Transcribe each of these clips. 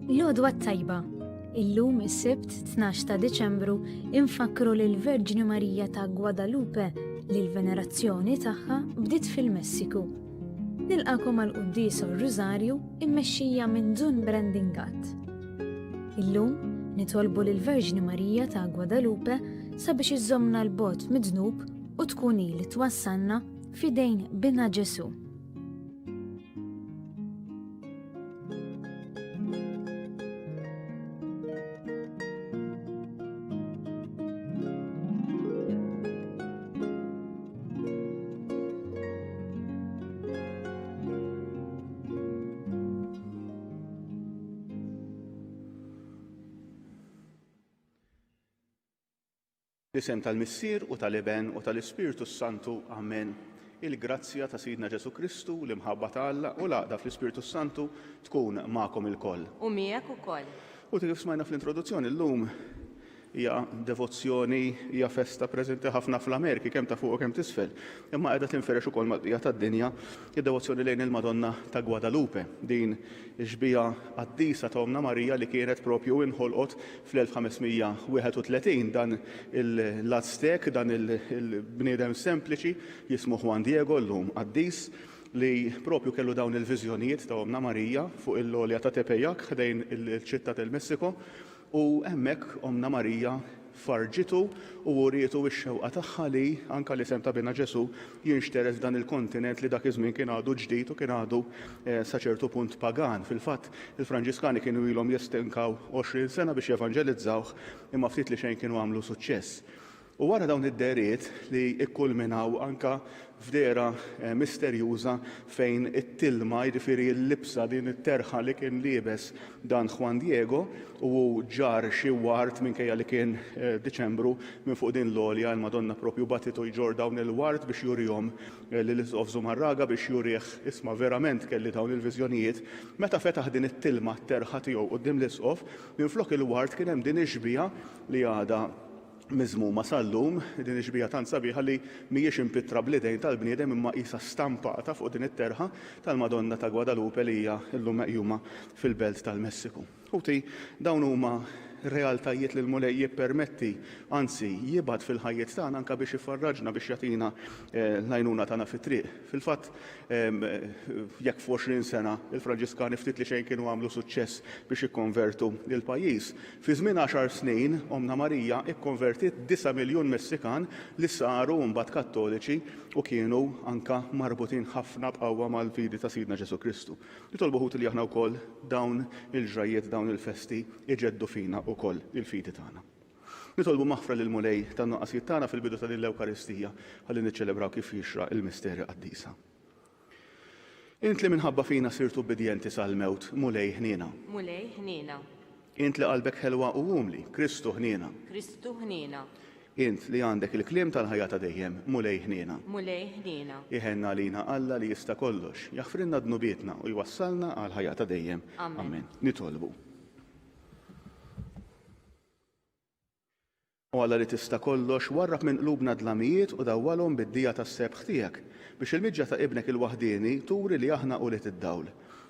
L-għodwa tajba. Illum is-Sibt 12 ta' Deċembru infakru lill-Verġini Marija ta' Guadalupe li l-venerazzjoni tagħha bdiet fil-Messiku. Nilqakom għal qudiesa r-Rużarju immexxija minn Dun Brandingat. Illum nitolbu lill-Verġini Marija ta' Guadalupe sabiex iżommna l-bogħod mid-dnub u tkun hi li twassalna f'idejn Bina Ġesu. L-isem tal-Missier u tal-Iben u tal-Ispiritu Santu, Amen. Il-grazzja ta' Sidna Ġesu Kristu, l-imħabba ta' Alla u l-għaqda fl-Ispiritu Santu tkun magħkom ilkoll. U miegħek ukoll. U kif smajna fl-introduzzjoni llum hija devozzjoni, hija festa preżenti ħafna fl-Ameriki kemm ta' fuq u kemm t'isfel. Imma qiegħda tinferex ukoll mal-bqija tad-dinja id-devozzjoni lejn il-Madonna ta' Guadalupe, din ix-xbija qaddisa ta' Omna Marija li kienet propju inħolqot fl-1531 dan l-Aztek, dan il-bniedem sempliċi jismu Juan Diego llum qaddis li propju kellu dawn il-viżjonijiet ta' Omna Marija fuq il-lolja ta' Tepeyac ħdejn il-ċittà tal-Messiku. U hemmhekk Omna Marija farġitu u urietu x-xewqa tagħha li anke l-isem ta' Bina Ġesu jinxteres f'dan il-kontinent li dak iż-żmien kien għadu ġdid u kien għadu sa ċertu punt pagan. Fil-fatt il-Franġiskani kienu ilhom jistenkaw 20 sena biex jevanġelizzawh imma ftit li xejn kienu għamlu suċċess. U wara dawn id-deriet li ikkulminaw anka f'dera misterjuża fejn it-tilma jiġifieri l-libsa din it-terħa li kien liebes dan Juan Diego u ġar xi wart minkejja li kien Diċembru minn fuq din l-olja l-Madonna propju batitu jġor dawn il-wart biex jurihom lil-Isqof Zumarraga biex jurih isma' verament kelli dawn il-viżjonijiet. Meta fetaħ din it-tilma t-terħa tiegħu quddiem l-Isqof minflok il-wart kien hemm din ix-xbija li għadha miżmuma sal-lum, din ix-xbija tant sabiħa li mhijiex impittra bl-idejn tal-bniedem imma qisha stampata fuq din it-terħa tal-Madonna ta' Guadalupe li hija llum meqjuma fil-Belt tal-Messiku. Uti dawn huma realtajiet li l-mulej jippermetti, anzi jibgħat fil-ħajjiet tagħna anke biex ifarraġna biex jagħtina l-għajnuna tagħna fit-triq. Fil-fatt jekk f'20 sena il-Franġiskani ftit li xejn kienu għamlu suċċess biex ikkonvertu lill-pajjiż. Fi żmien 10 snin Omna Marija ikkonvertit 9 miljun Messikan li saru mbagħad Kattoliċi u kienu anke marbutin ħafna b'qawwa mal-fidi ta' Sidna Ġesu Kristu. Nitolbu ħut li aħna wkoll dawn il-ġrajiet dawn il-festi iġeddu fina ukoll il-fidi tagħna. Nitolbu maħfra lil mulej tan-nuqqasijiet tagħna fil-bidu ta' din l-Ewkaristija ħalli niċċelebraw kif jixra il-misterja qaddisa. Int li minħabba fina sirtu bidjenti sal-mewt, mulej ħniena. Mulej ħniena. Int li qalbek ħelwa u għumli, Kristu ħniena. Kristu ħniena. Int li għandek il-kliem tal-ħajja ta' dejjem, mulej ħniena. Mulej ħniena. Iħenna lina Alla li jista' kollox, jaħfrinna dnubietna u jwassalna għal ħajja ta' dejjem. Amen. Nitolbu. U Alla li tista' kollox warrab minn qlubna dlamijiet u dawwalhom bid-dija tas-sebħ tiegħek biex il-miġġa ta' ibnek il-waħdieni turi li aħna quliet id-dawl.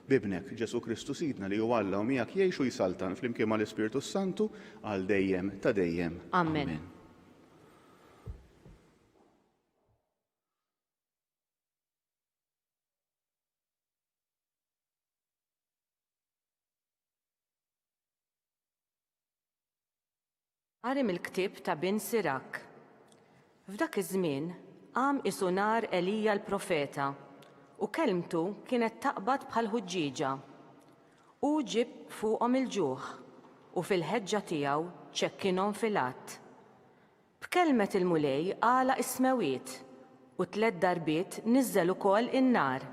Bibnek Ġesu Kristu Sidna li huwa Alla u miegħek jgħixu jsaltan flimkien mal-Ispiritu Santu għal dejjem ta' dejjem. Amen. Qari mill-ktieb ta' Bin Sirak. F'dak iż-żmien qam isu nar Elija l-profeta u kelmtu kienet taqbad bħal ħuġġiġa. U ġib fuqhom il-ġuħ u fil-ħeġġa tiegħu ċekkinhom fil-att. B'kelmet il-mulej qala ismewiet u 3 darbiet niżżel ukoll in-nar.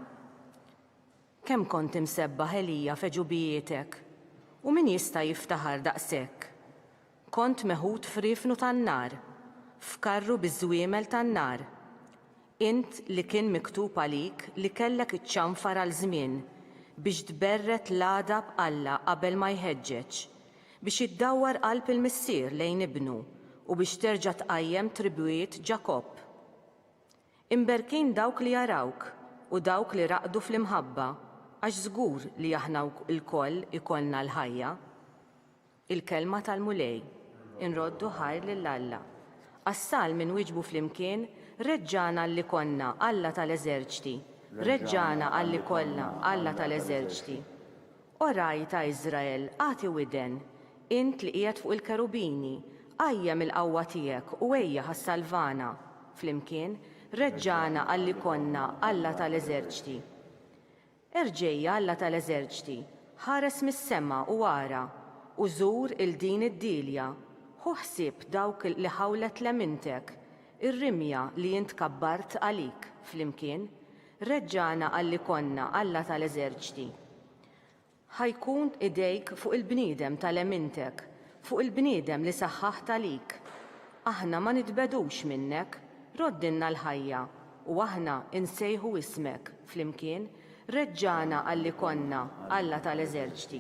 Kemm kont imsebbaħ Elija f'eġubijietek u min jista' jiftaħar daqshekk? Kont meħud f'rifnu tan-nar, f'karru biż-żwiemel tan-nar. Int li kien miktub għalik li kellek iċċanfar għal żmien biex tberret l-għada b'Alla qabel ma jħeġġeġ, biex iddawwar qalb il-missier lejn ibnu u biex terġa' tqajjem tribwiet Ġakobb. Imberkin dawk li jarawk u dawk li raqdu fl-imħabba Għax żgur li aħna l-koll ikollna l-ħajja. Il-kelma tal-mulej, inroddu ħajr lill-Alla. Assal minn wiġbu flimkien, reġġana li konna Alla tal-eżerċti, reġġana għalli kollha Alla tal-eżerċti. Oraj ta' Izrael, għati widen, int li qiegħed fuq il-kerubini, għajja mill-qawwa tiegħek u ejja ħassalvana. Flimkien, reġġana għalli konna Alla tal-eżerċti. Erġejja Alla tal-eżerċti, ħares mis-sema u ara, u żur il-din id-dilja, hu ħsieb dawk li ħawlet lemintek, ir-rimja li jint kabbart għalik flimkien, reġġana għalli konna Alla tal-eżerċti. Ħajkun idejk fuq il-bniedem tal-lemintek, fuq il-bniedem li saħħaħt għalik. Aħna ma nitbedux minnek, roddinna l-ħajja, u aħna insejħu ismek flimkien, reġġana għalli konna Alla tal-eżerċti.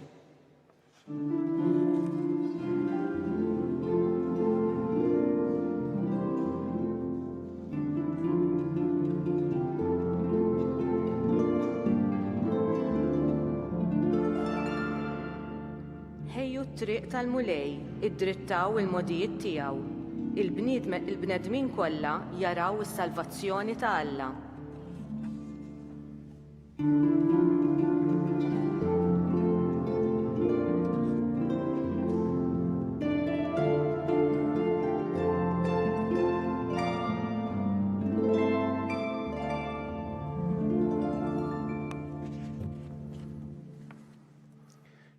Ħejju t-triq tal-mulej, id-drittaw il-modijiet tiegħu. Il-bnedmin kollha jaraw is-salvazzjoni ta' Alla.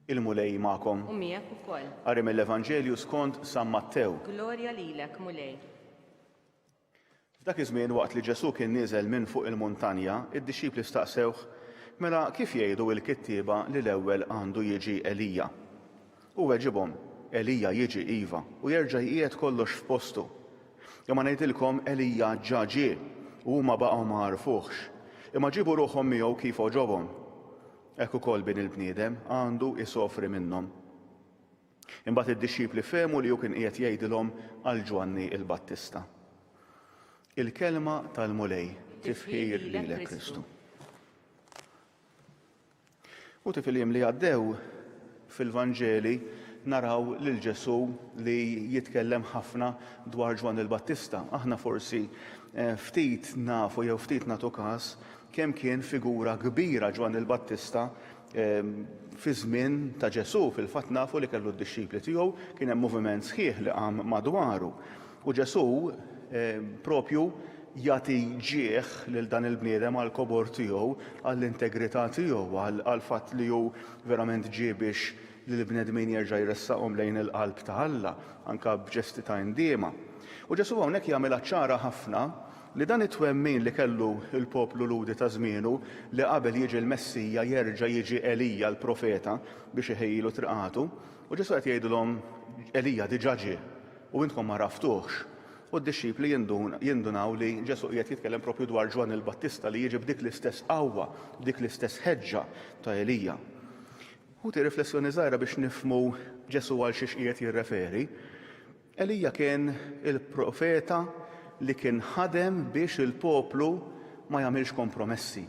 Il-mulej ma'kom. U miegħek ukoll. Qari mill-Evanġelju skont San Mattew. Glorja lilek, mulej. F'dak iż-żmien waqt li Ġesu kien nieżel minn fuq il-muntanja, id-dixxipli staqsewh mela kif jgħidu l-kittieba li l-ewwel għandu jiġi Elija. U weġibhom, Elija jiġi iva u jerġa' jqiegħed kollox f'postu. Imma ngħidilkom Elija ġa ġie u huma baqgħu ma għarfuhx, imma ġibu ruħhom miegħu kif oġobhom. Hekk ukoll bin il-bniedem għandu isofri minnhom. Imbagħad id-dixxipli fehmu li hu kien qiegħed jgħidilhom għal Ġwanni il-Battista. Il-kelma tal-mulej tifħir lilek Kristu. U tifiljem li għaddew fil-Vanġeli naraw lil Ġesu li jitkellem ħafna dwar Ġwanni il-Battista. Aħna forsi ftit nafu jew ftit nagħtu każ kemm kien figura kbira Ġwanni il-Battista fi żmien ta' Ġesu. Fil-fatt nafu li kellu d-dixxipli tiegħu kien hemm moviment sħiħ li qam madwaru. U Ġesu propju jagħti ġieħ lil dan il-bniedem għal kobor tiegħu, għall-integrità tiegħu, għal fatt li hu verament ġie biex li l-bnedmin jerġa' jressaqhom lejn il-qalb ta' Alla, anke b'ġesti ta' indiema. U Ġesu hawnhekk jagħmilha ċara ħafna li dan it-twemmin li kellu il-poplu ludi ta' żmienu li qabel jiġi l-Messija jerġa' jiġi Elija l-profeta biex iħejjilu triqatu, u Ġesu qed jgħidulhom Elija diġà ġie u intkom ma raftuhx. U d-dixxipli jindunaw li Ġesu qiegħed jitkellem propju dwar Ġwanni il-Battista li jiġi b'dik l-istess qawwa, b'dik l-istess ħeġġa ta' Elija. U ti riflessjoni żgħira biex nifhmu Ġesu għal xiex qiegħed jirreferi. Elija kien il-profeta li kien ħadem biex il-poplu ma jagħmilx kompromessi.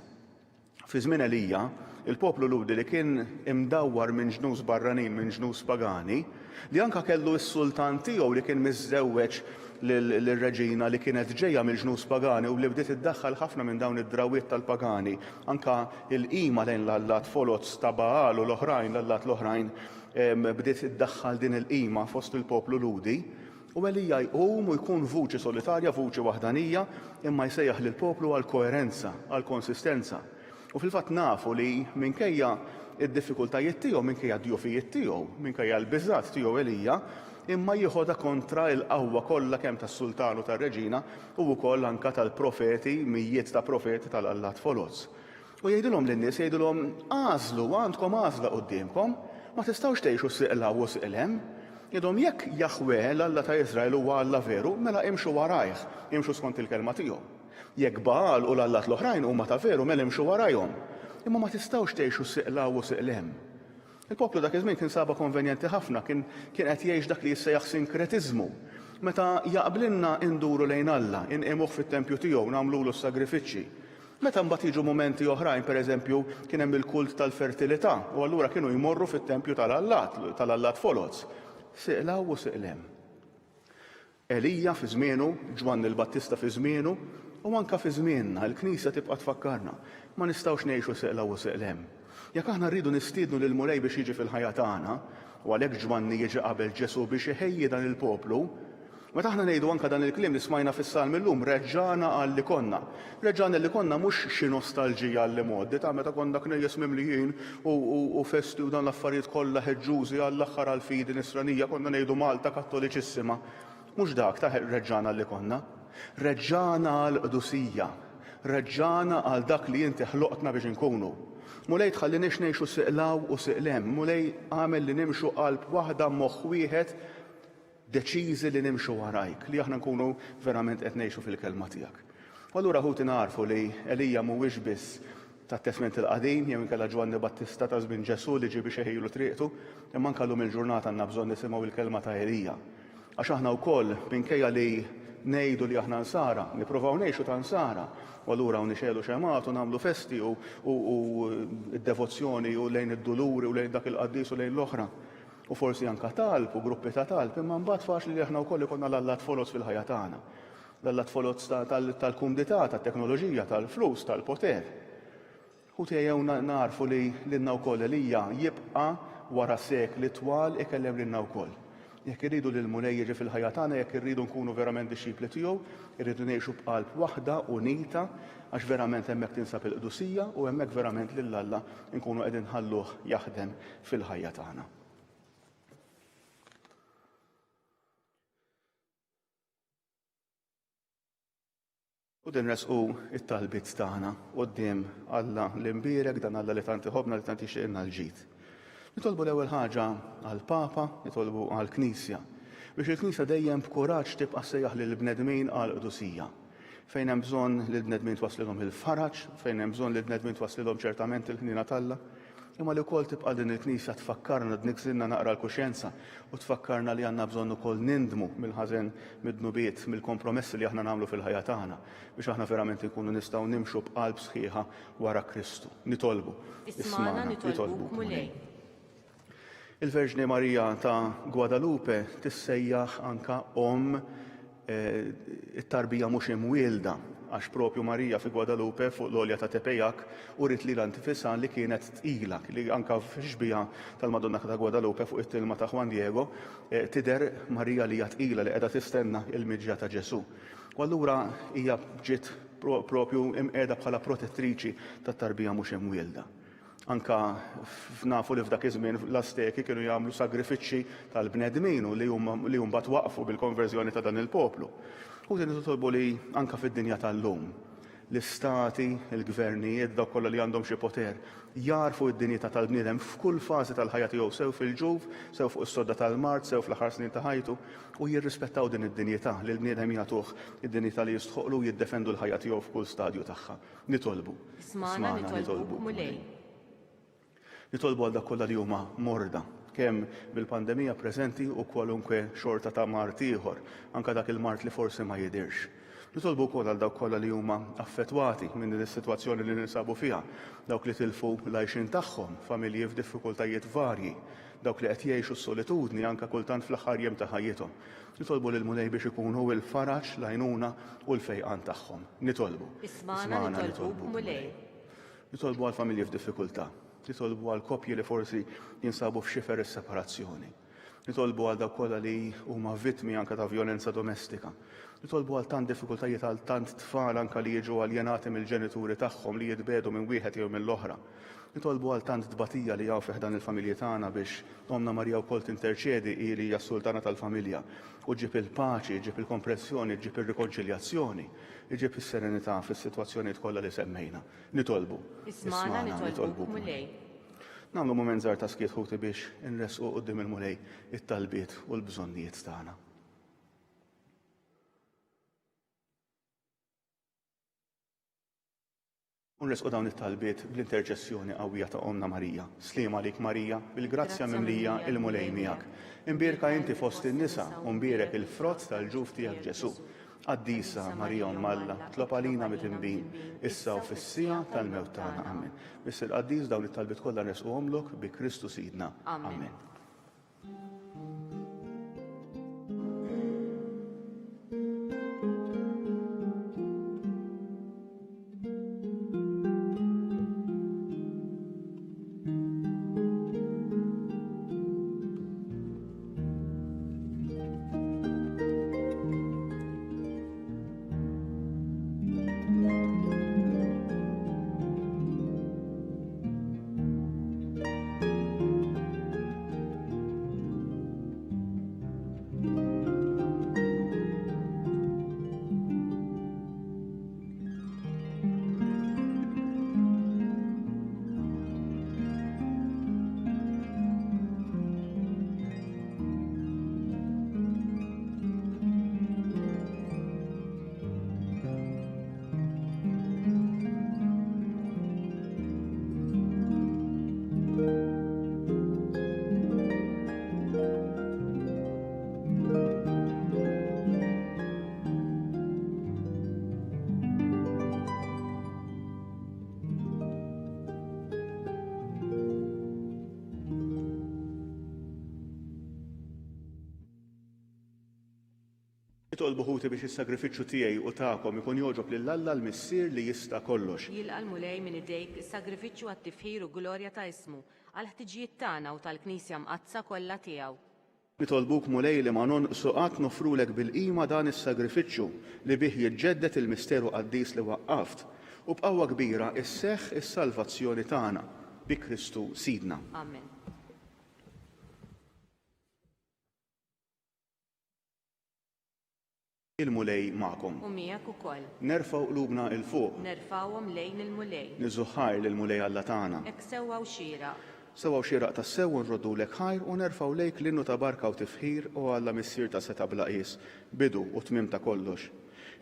Fi żmien Elija, il-poplu ludi li kien imdawwar minn ġnus barranin, minn ġnus pagani, li anke kellu s-sultan tiegħu li kien miżżewweġ lill-reġina li kienet ġejja mill-ġnus pagani u li bdiet iddaħħal ħafna minn dawn id-drawiet tal-pagani, anke il-qima lejn l-allat foloz ta' Baal u l-oħrajn, l-allat l-oħrajn, bdiet iddaħħal din il-qima fost il-poplu ludi. U Elija jqum u jkun vuċi solitarja, vuċi waħdanija, imma jsejjaħ lill-poplu għal koerenza, għal konsistenza. U fil-fatt nafu li minkejja id-diffikultajiet tiegħu, minkejja d-djufijiet tiegħu, minkejja l-biżgħat tiegħu Elija, imma jieħodha kontra l-qawwa kollha kemm tas-sultan u tar-reġina u wkoll anke tal-profeti, mijiet ta' profeti tal-allat foloz. U jgħidulhom lin-nies, jgħidulhom għażlu għandkom għażla qudiemkom, ma tistgħux tgħixu siqla u siqlem. Jgħidhom jekk Jaħwe l-Alla ta' Iżrael huwa Alla veru, mela imxu warajh, imxu skont il-kelma tiegħu. Jekk Baal u l-allat l-oħrajn huma ta' veru, mela imxu warajhom. Imma ma tistgħux tgħixu siqla u siqlem. Il-poplu dak iż-żmien kien saba konvenjenti ħafna, kien qed jgħix dak li jissejjaħ sinkretiżmu. Meta jaqblinna induru lejn Alla, inqimuh fit-tempju tiegħu, nagħmlulu s-sagrifiċċji. Meta mbagħad jiġu momenti oħrajn, pereżempju, kien hemm il-kult tal-fertilità u allura kienu jmorru fit-tempju tal-Allat Foloz. Siqlaw u siqlem. Elija fi żmienu, Ġwann il-Battista fi żmienu, u anke fi żmienna l-Knisja tibqa' tfakkarna. Ma nistgħux ngħixu siqlaw u siqlem. Jekk aħna rridu nistiednu lil Mulej biex jiġi fil-ħajja tagħna, u għalhekk Ġwanni jiġi qabel Ġesu biex iħejji dan il-poplu, meta aħna ngħidu anke dan il-kliem li smajna fis-salm illum, reġġana għalli konna. Reġġana li konna mhux xi nostalġija għalli modi ta' meta konna knejjes mimlijin u festi u dan l-affarijiet kollha ħeġġużi għall-aħħar għall-fidi nisranija konna ngħidu Malta Kattoliċissima. Mhux dak ta' reġġana li konna. Reġġana għall-qdusija. Reġġana għal dak li inti ħloqtna biex inkunu. Mulej tħallinix ngħixu siqlaw u siqlem. Mulej għamel li nimxu qalb waħda moħħ wieħed deċiżi li nimxu warajk, li aħna nkunu verament qed ngħixu fil-kelma tiegħek. U allura ħuti narfu li Elija mhuwiex biss tat-Testament il-Qadim jew inkella Ġwanni Battista ta' żmien Ġesu li ġie biex iħejlu triqtu, imma anke llum il-ġurnata għandna bżonn nisimgħu il-kelma ta' Elija. Għax aħna wkoll minkejja li ngħidu li aħna nsara, nippruvaw ngħixu ta' nsara, u allura nixelu xemat u nagħmlu festi u d-devozzjoni u lejn id-duluri u lejn dak il-qaddis u lejn l-oħra. U forsi anke talb u gruppi ta' talb, imma mbagħad faċli li aħna wkoll ikonna l-Allat Foloz fil-ħajja tagħna. L-Allat Foloz tal-kumdità, tat-teknoloġija, tal-flus, tal-poter. U tiegħu narfu li lilna wkoll Elija jibqa' wara sekli twal ikellem lilna wkoll. Jekk irridu lil Mulej jiġi fil-ħajja tagħna, jekk irridu nkunu verament dixxipli tiegħu, irridu ngħixu b'qalb waħda unita għax verament hemmhekk tinsab il-qdusija u hemmhekk verament lil Alla nkunu qegħdin nħalluh jaħdem fil-ħajja tagħna. U din resqu it-talbit tagħna quddiem Alla l-imbierek dan Alla li tant iħobbna li tant ixtieqna l-ġid. Nitolbu l-ewwel ħaġa għall-Papa, nitolbu għall-Knisja biex il-Knisja dejjem b'kuraġġ tibqa' sejjaħ lill-bnedmin għal qdusija. Fejn hemm bżonn li l-bnedmin twaslilhom il-faraġ, fejn hemm bżonn li l-bnedmin twaslilhom ċertament il-ħnina talla, imma li wkoll tibqa' din il-Knisja tfakkarna dniksilna naqra l-kuxjenza u tfakkarna li għandna bżonn ukoll nindmu mill-ħażen mid-dnubiet, mill-kompromessi li aħna nagħmlu fil-ħajja tagħna biex aħna verament nkunu nistgħu nimxu b'qalb sħiħa wara Kristu. Nitolbu. Ismana nitolbuk Mulej. Il-Verġni Marija ta' Guadalupe tissejjaħ anka it-tarbija mhux imwielda għax propju Marija fi Guadalupe fuq l-olja ta' Tepejak urit li l-antifisa li kienet tqila li anka f'xbija tal-Madonna ta' Guadalupe fuq it-tilma ta' Juan Diego tidher Marija li hija tqila li qiegħda tistenna il-miġja ta' Ġesu. U allura hija ġiet propju imqiegħda bħala protettriċi tat-tarbija mhux imwielda. Anka nafu li f'dak iż-żmien l-Azteki kienu jagħmlu sagrifiċċji tal-bnedmin u li mbagħad waqfu bil-konverżjoni ta' dan il-poplu. U din nitolbu li anka fid-dinja tal-lum l-istati, il-gvernijiet, dawk kollha li għandhom xi poter jarfu d-dinjità tal-bniedem f'kull fażi tal-ħajja tiegħu sew fil-ġuf, sew fuq is-sodda tal-mart, sew fl-aħħar snin ta' ħajtu u jirrispettaw din id-dinjità li l-bniedem jagħtuh id-dinjità li jistħoqlu jiddefendu l-ħajja tiegħu f'kull stadju tagħha. Nitolbu. Ismana nitolbuk Mulej. Nitolbu għal dak kollha li huma morda, kemm bil-pandemija preżenti u kwalunkwe xorta ta' mart ieħor, anke dak il-mart li forsi ma jidhirx. Nitolbu wkoll għal dawk kollha li huma affettwati minn din is-sitwazzjoni li ninsabu fiha, dawk li tilfu l-għajxin tagħhom, familji f'diffikultajiet varji, dawk li qed jgħixu s-solitudni anke kultant fl-aħħar jiem ta' ħajjithom. Nitolbu lil Mulej biex ikunu l-faraġ, l-għajnuna u l-fejqan tagħhom. Nitolbu. Ismana nitolbuk Mulej. Nitolbu għal familji f'diffikultà. Nitolbu għal koppji li forsi jinsabu f'xifer is-separazzjoni. Nitolbu għal dawk kollha li huma vittmi anke ta' vjolenza domestika. Nitolbu għal tant diffikultajiet għal tant tfal anke li jiġu aljenati mill-ġenituri tagħhom li jitbedu minn wieħed jew mill-oħra. Nitolbu għal tant tbatija li jaw fih dan il-familji tagħna biex Omna Marija wkoll tinterċedi ili hija s-sultana tal-familja u ġib il-paċi, ġib il-kompressjoni, ġib ir-rikonċiljazzjoni, ġib is-serenità fis-sitwazzjonijiet kollha li semmejna. Nitolbu. Ismana nitolbuk Mulej. Nagħmlu mument żgħar ta' skiet ħuti biex inresqu quddiem il-Mulej it-talbiet u l-bżonnijiet tagħna. Unresqu dawn it-talbiet bl-interċessjoni qawwija ta' Omna Marija. Sliema għalik Marija, bil-grazzja mimlija il-Mulej miegħek. Imbierka inti fost in-nisa u mbierek il-frott tal-ġuf tiegħek Ġesu. Qaddisa Marija Malla, tlob għalina mit-tinbin, issa u fis-sija tal-mewt tagħna. Amen. Missir Qaddis dawn it-talbiet kollha nesquhomlok bi Kristu Sidna. Amen. Nitolbu ħuti biex is-sagrifiċċju tiegħi u tagħkom ikun jogħġob lil Alla l-Missier li jista' kollox. Jilqa' l-mulej minn idejk is-sagrifiċċju għat-tifħir u glorja ta' ismu għal ħtiġijiet tagħna u tal-Knisja mqazza kollha tiegħu. Nitolbuk mulej li ma nonqsu qatt nofrulek bil-qima dan is-sagrifiċċju li bih jiġġedded il-misteru qaddis li waqqaft u b'qawwa kbira isseħħ is-salvazzjoni tagħna bi Kristu Sidna. Amen. Il-mulej magħkom. U miegħek ukoll. Nerfgħu qlubna il fuq. Nerfawhom lejn il-mulej. Niżuħħar lill-mulej Alla tagħna. Hekk sewwa xieraq. Sewwa xieraq tas-sew nroddulek ħajr u nerfgħu lejk l-innu ta' barka u tifħir u Alla missier ta' seta' blaqis, bidu u tmiem ta' kollox.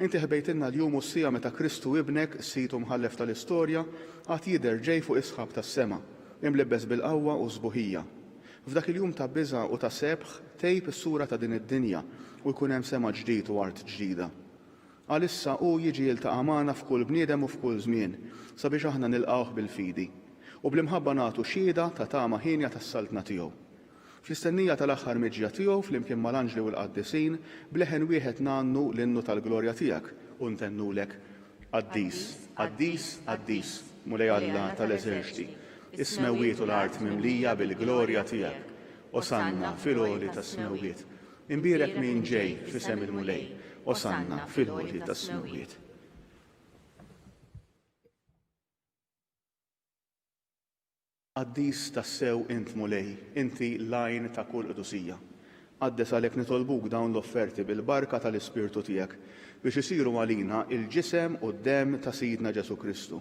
Inti ħbejtilna l-jum u s-sija meta Kristu ibnek situ mħallef tal-istorja għad jidher ġej fuq isħab tas-sema, imlebbes bil-qawwa u żbuħija. F'dak il-jum ta' biża' u ta' sebħ tejb is-sura ta' din id-dinja u jkun hemm sema ġdid u art ġdida. Għalissa hu jiġi jiltaqa' magħna f'kull bniedem u f'kull żmien sabiex aħna nilqgħuh bil-fidi u bl-imħabba nagħtu xhieda ta' tama ħinja tas-saltna tiegħu. Fl-istennija tal-aħħar miġja tiegħu flimkien mal-anġli u l-qaddisin bleħen wieħed nannu l-innu tal-glorja tiegħek u ntennulek Qaddis, Qaddis, Qaddis, mulej Alla tal-eżerċiti. Is-smewwiet u l-art mimlija bil-glorja tiegħek. Osanna fil-għoli tas-smewwiet. Imbierek min ġej f'isem il-mulej. Osanna fil-għoli tas-smewwiet. Qaddis tassew int mulej, inti lajn ta' kull qdusija. Qaddes għalhekk nitolbuk dawn l-offerti bil-barka tal-Ispirtu tiegħek biex isiru għalina il-ġisem u d-dem ta' Sidna Ġesu Kristu.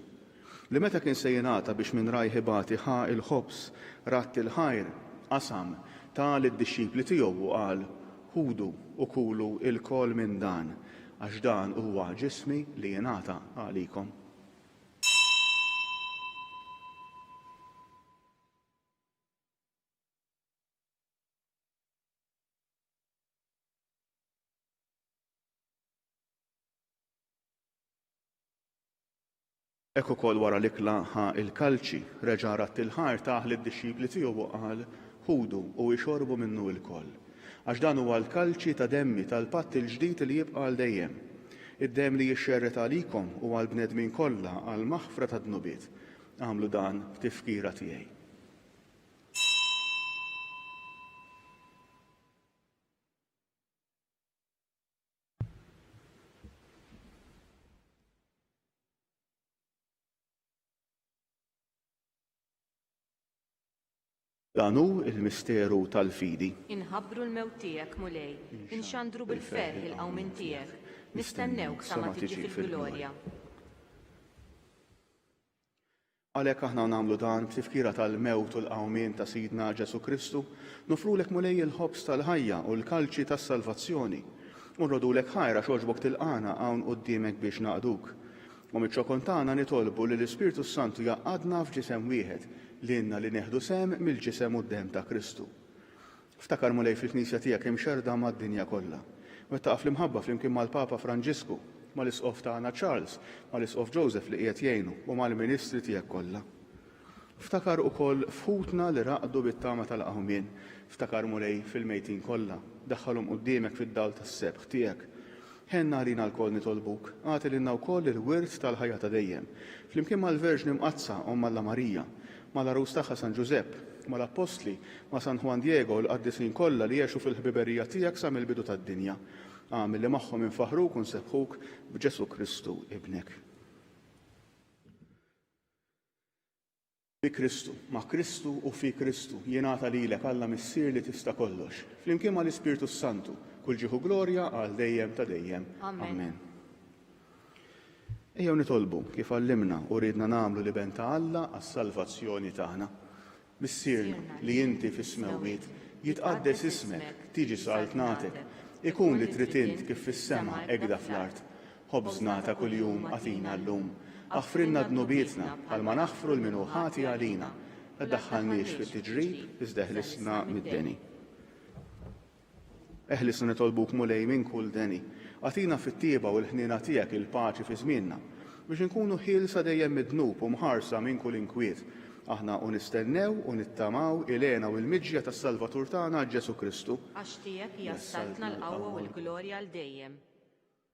Li meta kien se jingħata biex minn rajħibati ħa il-ħobs, ratti il-ħajr, qasam ta' lid-dixxipli tiegħu u qal ħudu u kulu il-kol minn dan, għax dan huwa ġismi li jingħata għalikom. Ekk ukoll wara l-ikla ħa il-kalċi reġa' ratt il-ħajr taħ lid-dixxipli tiegħu u qal ħudu u jxorbu minnu l-koll. Għax dan huwa l-kalċi ta' demmi tal-patt il-ġdid li jibqa' għal dejjem. Id-demm li jixxerret għalikom u għal bnedmin kollha għal maħfra ta' dnubiet. Għamlu dan f'tifkira tiegħi. Dan hu il-misteru tal-fidi. Inħabbru l-mewt tiegħek mulej, inxandru bil-ferħ il-qawmin tiegħek, nistennewk sa ma tiġi fil-glorja. Għalhekk aħna nagħmlu dan tifkira tal-mewt u l-qawmien ta' Sidna Ġesu Kristu, nofrulek mulej il-ħobs tal-ħajja u l-kalċi tas-salvazzjoni. U nrodulek ħajra xogħġbok tilqana hawn quddiemek biex naqduk. U miċ-ċokontana nitolbu li l-Ispirtu Santu jaqadna f'ġisem wieħed l-inna li neħdu sem mill-ġisem u d-dem ta' Kristu. Ftakar mulej fil-Knisja tiegħek hemm xerda mad-dinja kollha. Meta fl-imħabba flimkien mal-Papa Franġisku, mal-Isqof tagħna Charles, mal-Isqof Joseph li qiegħed jgħinu u mal-Ministri tiegħek kollha. Ftakar ukoll fħutna li raqdu bit-tama tal-qawmien, ftakar mulej fil-mejtin kollha, daħħalhom quddiemek fid-dawl tas-sebħ tiegħek. Ħenna għalina l-koll nitolbuk, għati lilna wkoll il-wirt tal-ħajja ta' dejjem. Flimkien mal-Verġni Mqazza Omma Marija, mal-Arus tagħha San Giuseppe, mal-Apostli, ma' San Juan Diego l-qaddisin kollha li jgħixu fil-ħbiberija tiegħek sa mill-bidu tad-dinja. Għamil li magħhom infaħruk u nsebħuk b'Ġesu Kristu ibnek. Bi Kristu, ma' Kristu u fi Kristu jingħata lilek Alla missier li tista' kollox. Flimkien mal-Ispirtu Santu, kull ġieħu glorja għal dejjem ta' dejjem. Amen. Ejjew nitolbu kif għallimna u ridna nagħmlu li ben ta' Alla għas-salvazzjoni tagħna. Missierna li inti fis-smewwiet jitqaddes ismek, tiġi saltnatek, ikun li trid int kif fis-sema egda fl-art. Ħobżna ta' kuljum għatina llum. Aħfrinna dnubietna bħalma naħfru l-minuħati għalina. Ma ddaħħalniex fit-tiġrib iżda eħlisna mid-deni. Eħlisna nitolbuk mulej minn kull deni. Għatina fit-tieba u l-ħniena tiegħek il-paċi fi żmienna biex inkunu ħielsa dejjem mid-dnub u mħarsa minn kull inkwiet. Aħna u nistennew u nittamaw il-għena u l-miġġja tas-Salvatur tagħna Ġesu Kristu. Għax tiegħek hija s-saltna l-qawwa u l-glorja għal dejjem.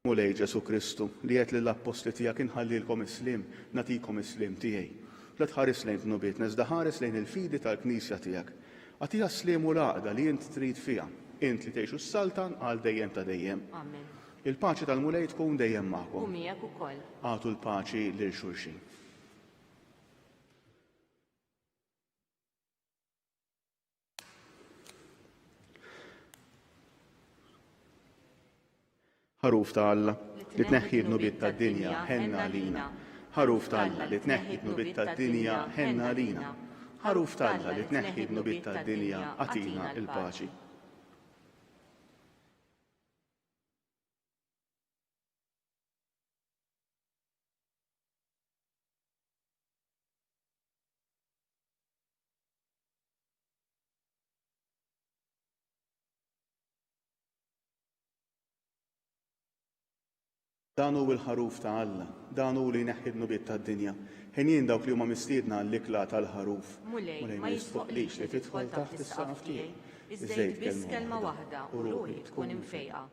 Mulej Ġesu Kristu li qed lill-apposti tiegħek inħallilkom islim, nagħtikom islim tiegħi. La tħares lejn dnubietna iżda ħares lejn il-fidi tal-Knisja tiegħek. Għatiha slim u l-għaqda li int trid fiha, int li tgħixu s-saltan għal dejjem ta' dejjem. Amen. Il-paċi tal-mulej tkun dejjem magħkom. U miegħek ukoll. Għatu l-paċi lil xulxin. Ħaruf ta' Alla li tneħħi d-nubiet tad-dinja ħenna għalina. Ħaruf ta' Alla li tneħħi d-nubiet tad-dinja ħenna għalina. Ħaruf ta' Alla li tneħħi d-nubiet tad-dinja għatina il-paċi. Dan hu l-ħaruf ta' Alla, dan hu li jneħħi d-nubiet tad-dinja. Ħinien dawk li huma mistiedna l-ikla tal-ħaruf. Mulej ma jisfoqlix li tidħol taħt is-saqaf tiegħi, iżejt biss kelma waħda u ruħi tkun imfejqa.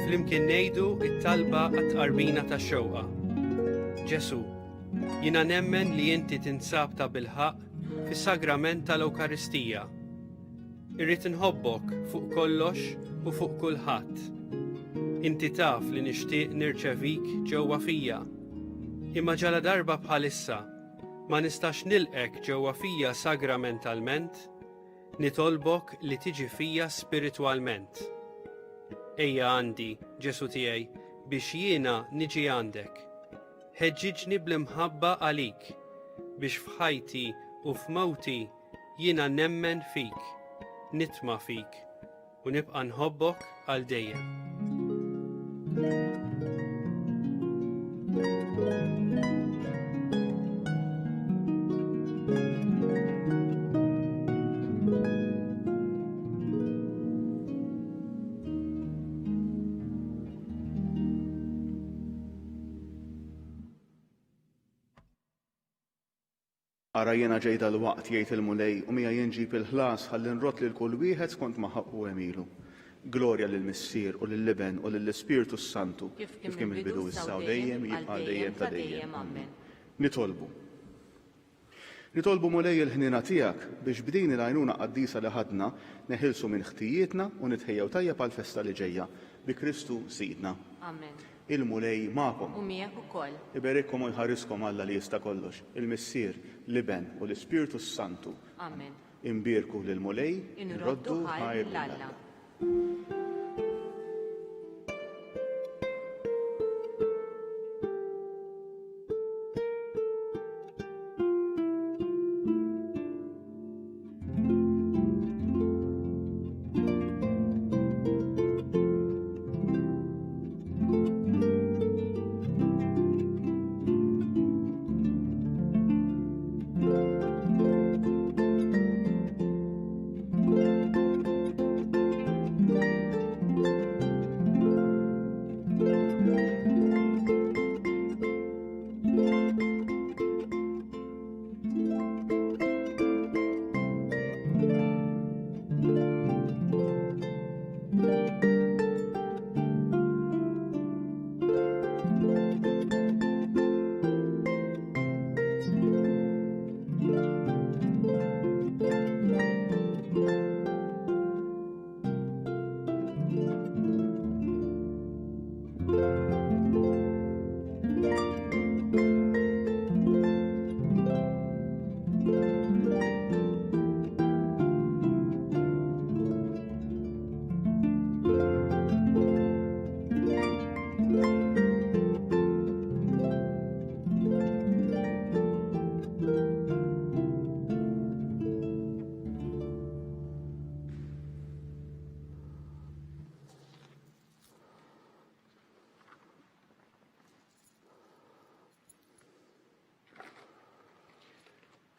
Flimkien ngħidu t-talba għat-tqarribina tax-xewqa. Ġesu, jiena nemmen li inti tinsab ta' bilħaq fis-sagrament tal-Ewkaristija. Irrid inħobbok fuq kollox u fuq kulħadd. Inti taf li nixtieq nirċevik ġewwa fija. Imma ġala darba bħalissa ma nistax nilqek ġewwa fija sagramentalment, nitolbok li tiġi fija spiritwalment. Ejja għandi, Ġesu tiegħi, biex jiena niġi għandek. Ħeġġiġni bl-imħabba għalik, biex f'ħajti u f'mawti jiena nemmen fik, nitma fik, u nibqa' nħobbok għal dejjem. Ara jiena ġej dal-waqt jgħid il-mulej u mija jinġib il-ħlas ħalli nrott lil kull wieħed skont ma ħaqqu emilu. Glorja lill-Missier u lill-Liben u lill-Ispiritu Santu kif kien il-bidu issa u dejjem jibqa' dejjem ta' dejjem. Amen. Nitolbu mulej il-ħnina tiegħek biex b'din il-għajnuna qaddisa li ħadna neħilsu minn ħtijietna u nitħejjew tajjeb għall festa li ġejja bi Kristu Sidna. Amen. Il-mulej magħkom. U miegħek ukoll. Iberikkom u jħariskom Alla li jista' kollox. Il-Missier, Liben u l-Ispiritu Santu. Amen. Imbirku lil mulej Inroddu ħajr l-Alla.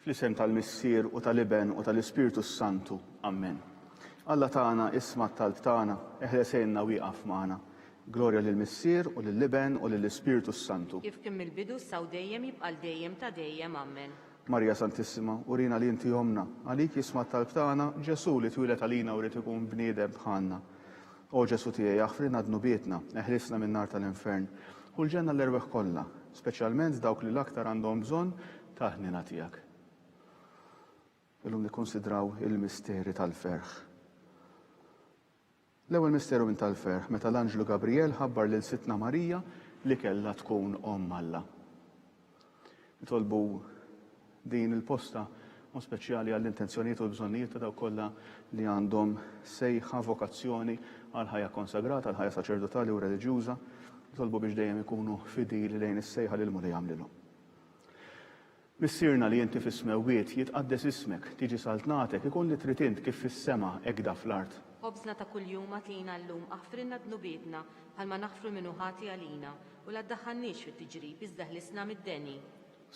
Fl-isem tal-Missier u tal-Liben u tal-Ispiritu Santu. Amen. Alla tagħna isma' t-talb tagħna, eħlesejna wieqaf magħna. Glorja lill-Missier u lill-Liben u lill-Ispiritu Santu. Kif kien mill-bidu issa u dejjem jibqa' dejjem ta' dejjem. Amen. Marja Santissima, urina li inti jomna, għalik jisma' t-talb tagħna, Ġesu li twilet għalina u rid ikun bniedem bħalna. O Ġesu tiegħi aħfrina dnubietna, eħlisna min-nar tal-infern, u l-ġenna l-erbeħ kollha, speċjalment dawk li l-aktar għandhom bżonn ta' ħnina tiegħek. Illum nikkonsidraw il-misteri tal-ferħ. L-ewwel misteru minn tal-ferħ meta l-Anġlu Gabriel ħabbar lil Sitna Marija li kellha tkun Omm Alla. Nitolbu din il-posta u speċjali għall-intenzjonijiet u l-bżonnijiet ta' dawk kollha li għandhom sejħa vokazzjoni għal ħajja konsagrata, għal ħajja saċerdotali u reliġjuża, nitolbu biex dejjem ikunu fidili lejn is-sejħa li l-mulej jagħmlilhom. Missierna li inti fis-smewiet jitqaddes ismek, tiġi saltnatek, ikun li trid int kif fis-sema ekda fl-art. Ħobżna ta' kuljum għatina llum aħfrinna dnubietna bħalma naħfru minnu ħati għalina u la ddaħħalniex fit-tiġrib iżda ħlisna mid-deni.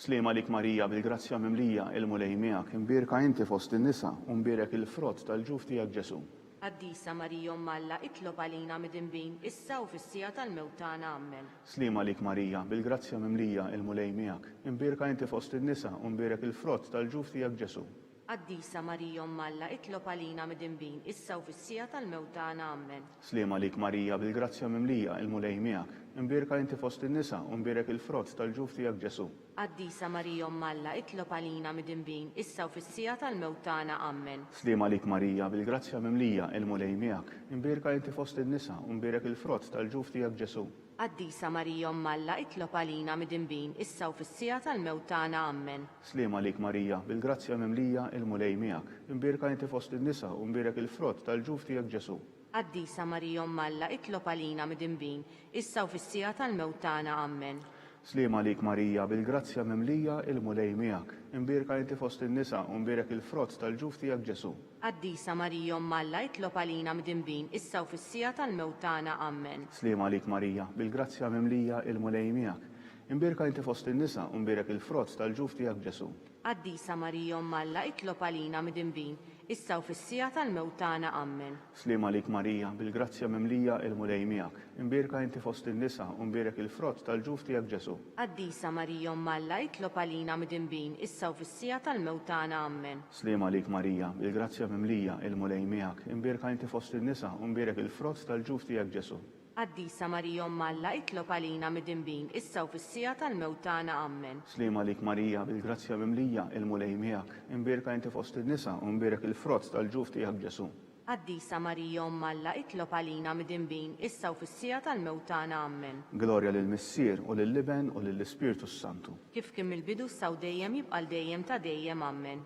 Slima lik Marija bil-grazzja mimlija il-mulej miegħek, imbierka inti fost in-nisa u mbierek il-frott tal-ġuf tiegħek Ġesu. Qaddisa Marija Omm Alla, itlob għalina mid-inbin issa u fis-sija tal-mewt tagħna. Amen. Slima lik Marija bil-grazzja mimlija il-mulej miegħek, imbierka inti fost in-nisa u mbierek il-frott tal-ġuf tiegħek Ġesu. Qaddisa Marija Omm Alla, itlob għalina mid-inbin issa u fis-sija tal-mewt tagħna. Amen. Slima lik Marija bil-grazzja mimlija il-mulej miegħek, imbierka inti fost in-nisa u mbierek il-frott tal-ġuf tiegħek Ġesu. Qaddisa Marija Omm Alla, itlob għalina mid-inbin issa u fis-sija tal-mewt tagħna. Amen. Slima lik Marija bil-grazzja mimlija il-mulej miegħek, imbierka inti fost in-nisa u mbierek il-frott tal-ġuf tiegħek Ġesu. Qaddisa Marija Omm Alla, itlob għalina mid-inbin issa u fis-sija tal-mewt tagħna. Amen. Slima lik Marija bil-grazzja mimlija il-mulej miegħek, imbierka inti fost in-nisa u mbierek il-frott tal-ġuf tiegħek Ġesu. Qaddisa Marija Omm Alla, itlob għalina mid-inbin issa u fis-sija tal-mewt tagħna. Amen. Slima lik Marija bil-grazzja mimlija il-mulej miegħek, imbierka inti fost in-nisa u mbierek il-frott tal-ġuf tiegħek Ġesu. Qaddisa Marija Omm Alla, itlob għalina mid-inbin issa u fis-sija tal-mewt tagħna. Amen. Slima lik Marija bil-grazzja mimlija il-mulej miegħek, Imbirka inti fost in-nisa u mbirek il-frott tal-ġuf tiegħek Ġesu. Qaddisa Marija Umm Alla, itlob għalina midinbin, issa u fis-sija tal-mewt tagħna ammen. Slima lik Marija, bil-grazzja mimlija il-mulej miegħek. Imbirka inti fost in-nisa u mbirek il-frott tal-ġuf tiegħek Ġesu. Qaddisa Marija Umm Alla, itlob għalina midinbin, issa u fis-sija tal-mewt tagħna ammen. Slima lik Marija, bil-grazzja mimlija il-mulej miegħek. Imbirka inti fost in-nisa u mbirek il-frott tal-ġuf tiegħek Ġesu. Qaddisa Marija Umm Alla, itlob għalina midinbin, issa u fis-sija tal-mewt tagħna ammen. Slima lik Marija, bil-grazzja mimlija il-mulej miegħek. Imbirka inti fost in-nisa u mbirek il-frott tal-ġuf tiegħek Ġesu. Qaddisa Marija Umm Alla, itlob għalina midinbin, issa u fis-sija tal-mewt tagħna ammen. Glorja lill-Missier u lill-Liben u lill-Ispirtu Santu. Kif kien mill-bidu saw dejjem jibqal dejjem ta' dejjem ammen.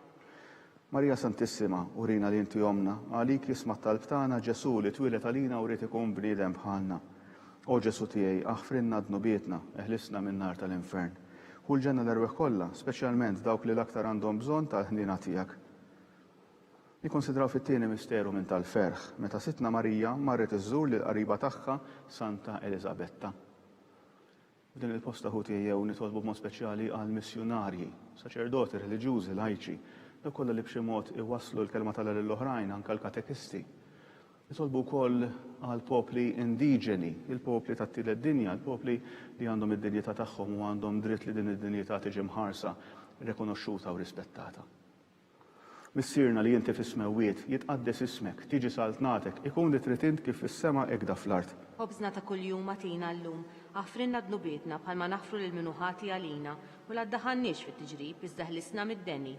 Marija Santissima, urina li inti jomna, għalik jisma' talb tagħna Ġesu li twilet għalina u rrid ikun bniedem bħalna. O Ġesu tiegħi, aħfrinna dnubietna, eħlisna min-nar tal-infern. Kull ġenna l-erweħ kollha, speċjalment dawk li l-aktar għandhom bżonn tal-ħnina tiegħek. Nikkonsidraw fit-tieni misteru minn tal-ferħ, meta sitna Marija marret iżżur lil qariba tagħha Santa Elisabetta. Din il-posta ħu tiegħu nitolbu b'mod speċjali għal missjonarji, saċerdoti reliġjużi, lajċi, dak kollha li b'xi mod iwasslu l-kelma tal lill-oħrajn anke l-katekisti. Nitolbu wkoll għal popli indiġeni, il-popli tat-tielet dinja, il-popli li għandhom id-dinjità tagħhom u għandhom dritt li din id-dinjità tiġi mħarsa, rikonoxxuta u rispettata. Missierna li inti fis-smewwiet jitqaddes ismek, tiġi saltnatek, ikun li trid int kif fis-sema ekda fl-art. Ħobżna ta' kuljum atina llum, aħfrinna dnubietna bħalma naħfru lil minuħati għalina u la ddaħħalniex fit-tiġrib iżda ħlisna mid-deni.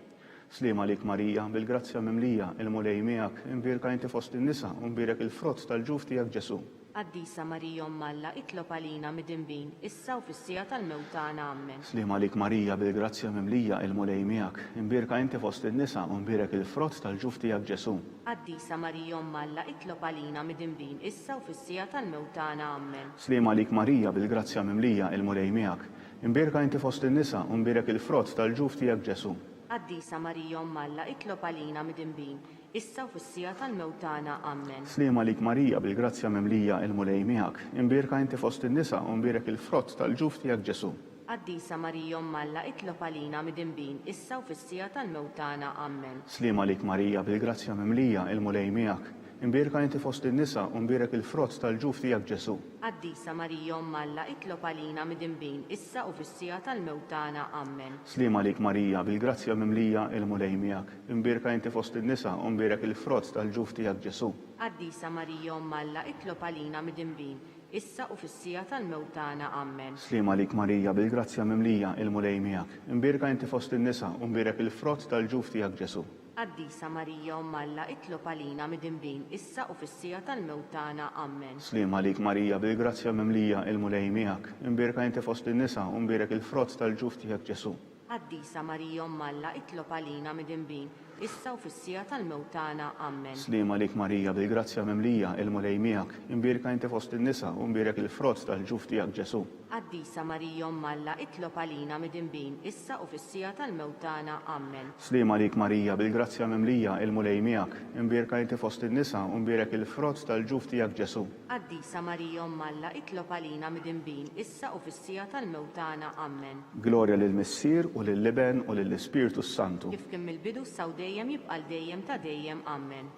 Slima lik Marija, bil-grazzja mimlija il-mulej miegħek, imbirka inti fost in-nisa u mbirek il-frott tal-ġuf tiegħek Ġesu. Qaddisa Marija Umm Alla, itlob għalina midinbin, issa u fis-sija tal-mewt tagħna ammen. Slima lik Marija, bil-grazzja mimlija il-mulej miegħek, imbirka inti fost in-nisa u mbirek il-frott tal-ġuf tiegħek Ġesu. Qaddisa Marija Umm Alla, itlob għalina midinbin, issa u fis-sija tal-mewt tagħna ammen. Slima lik Marija, bil-grazzja mimlija il-mulej miegħek, imbirka inti fost in-nisa u mbirek il-frott tal-ġuf tiegħek Ġesu. Qaddisa Marija Umm Alla, itlob għalina midinbin, issa u fis-sija tal-mewt tagħna ammen. Slima lik Marija, bil-grazzja mimlija il-mulej miegħek, imbirka inti fost in-nisa u mbirek il-frott tal-ġuf tiegħek Ġesu. Qaddisa Marija Umm Alla, itlob għalina midinbin, issa u fis-sija tal-mewt tagħna ammen. Slima lik Marija, bil-grazzja mimlija il-mulej miegħek, imbirka inti fost in-nisa u mbirek il-frott tal-ġuf tiegħek Ġesu. Qaddisa Marija Umm Alla, itlob għalina midinbin, issa u fis-sija tal-mewt tagħna ammen. Slima lik Marija, bil-grazzja mimlija il-mulej miegħek, imbirka inti fost in-nisa u mbirek il-frott tal-ġuf tiegħek Ġesu. Qaddisa Marija Umm Alla, itlob għalina midinbin, issa u fis-sija tal-mewt tagħna ammen. Slima lik Marija, bil-grazzja mimlija il-mulej miegħek, imbirka inti fost in-nisa u mbirek il-frott tal-ġuf tiegħek Ġesu. Qaddisa Marija Umm Alla, itlob għalina midinbin, issa u fis-sija tal-mewt tagħna ammen. Slima lik Marija, bil-grazzja mimlija il-mulej miegħek, imbirka inti fost in-nisa u mbirek il-frott tal-ġuf tiegħek Ġesu. Qaddisa Marija Umm Alla, itlob għalina midinbin, issa u fis-sija tal-mewt tagħna ammen. Slima lik Marija, bil-grazzja mimlija il-mulej miegħek, imbirka inti fost in-nisa u mbirek il-frott tal-ġuf tiegħek Ġesu. Qaddisa Marija Umm Alla, itlob għalina midinbin, issa u fis-sija tal-mewt tagħna ammen. Slima lik Marija, bil-grazzja mimlija il-mulej miegħek, imbirka inti fost in-nisa u mbirek il-frott tal-ġuf tiegħek Ġesu. Qaddisa Marija Umm Alla, itlob għalina midinbin, issa u fis-sija tal-mewt tagħna ammen. Glorja lill-Missier u lill-Liben u lill-Ispirtu Santu. Kif kien mill-bidu saw dejjem jibqal dejjem ta' dejjem ammen.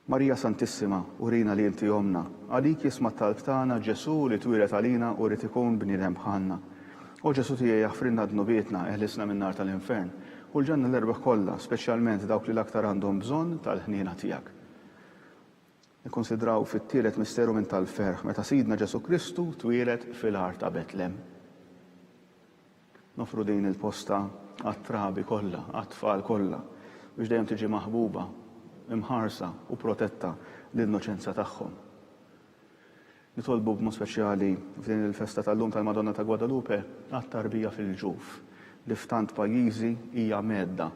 Marija Santissima, urina li inti jomna, għalik jisma' talb tagħna Ġesu li twilet għalina u rrid ikun bniedem bħalna. O Ġesu tiegħi aħfrinna dnubietna, eħlisna min-nar tal-infern, u l-ġenna l-erbeħ kollha, speċjalment dawk li l-aktar għandhom bżonn tal-ħniena tiegħek. Nikkonsidraw fit-tielet misteru minn tal-ferħ meta Sidna Ġesu Kristu twilet fil-art ta' Betlem. Nofru din il-posta għat-trabi kollha, għat-tfal kollha, biex dejjem tiġi maħbuba, imħarsa u protetta l-innoċenza tagħhom. Nitolbu b'mod speċjali f'din il-festa tal-lum tal-Madonna ta' Guadalupe għat-tarbija fil-ġuf li f'tant pajjiżi hija medda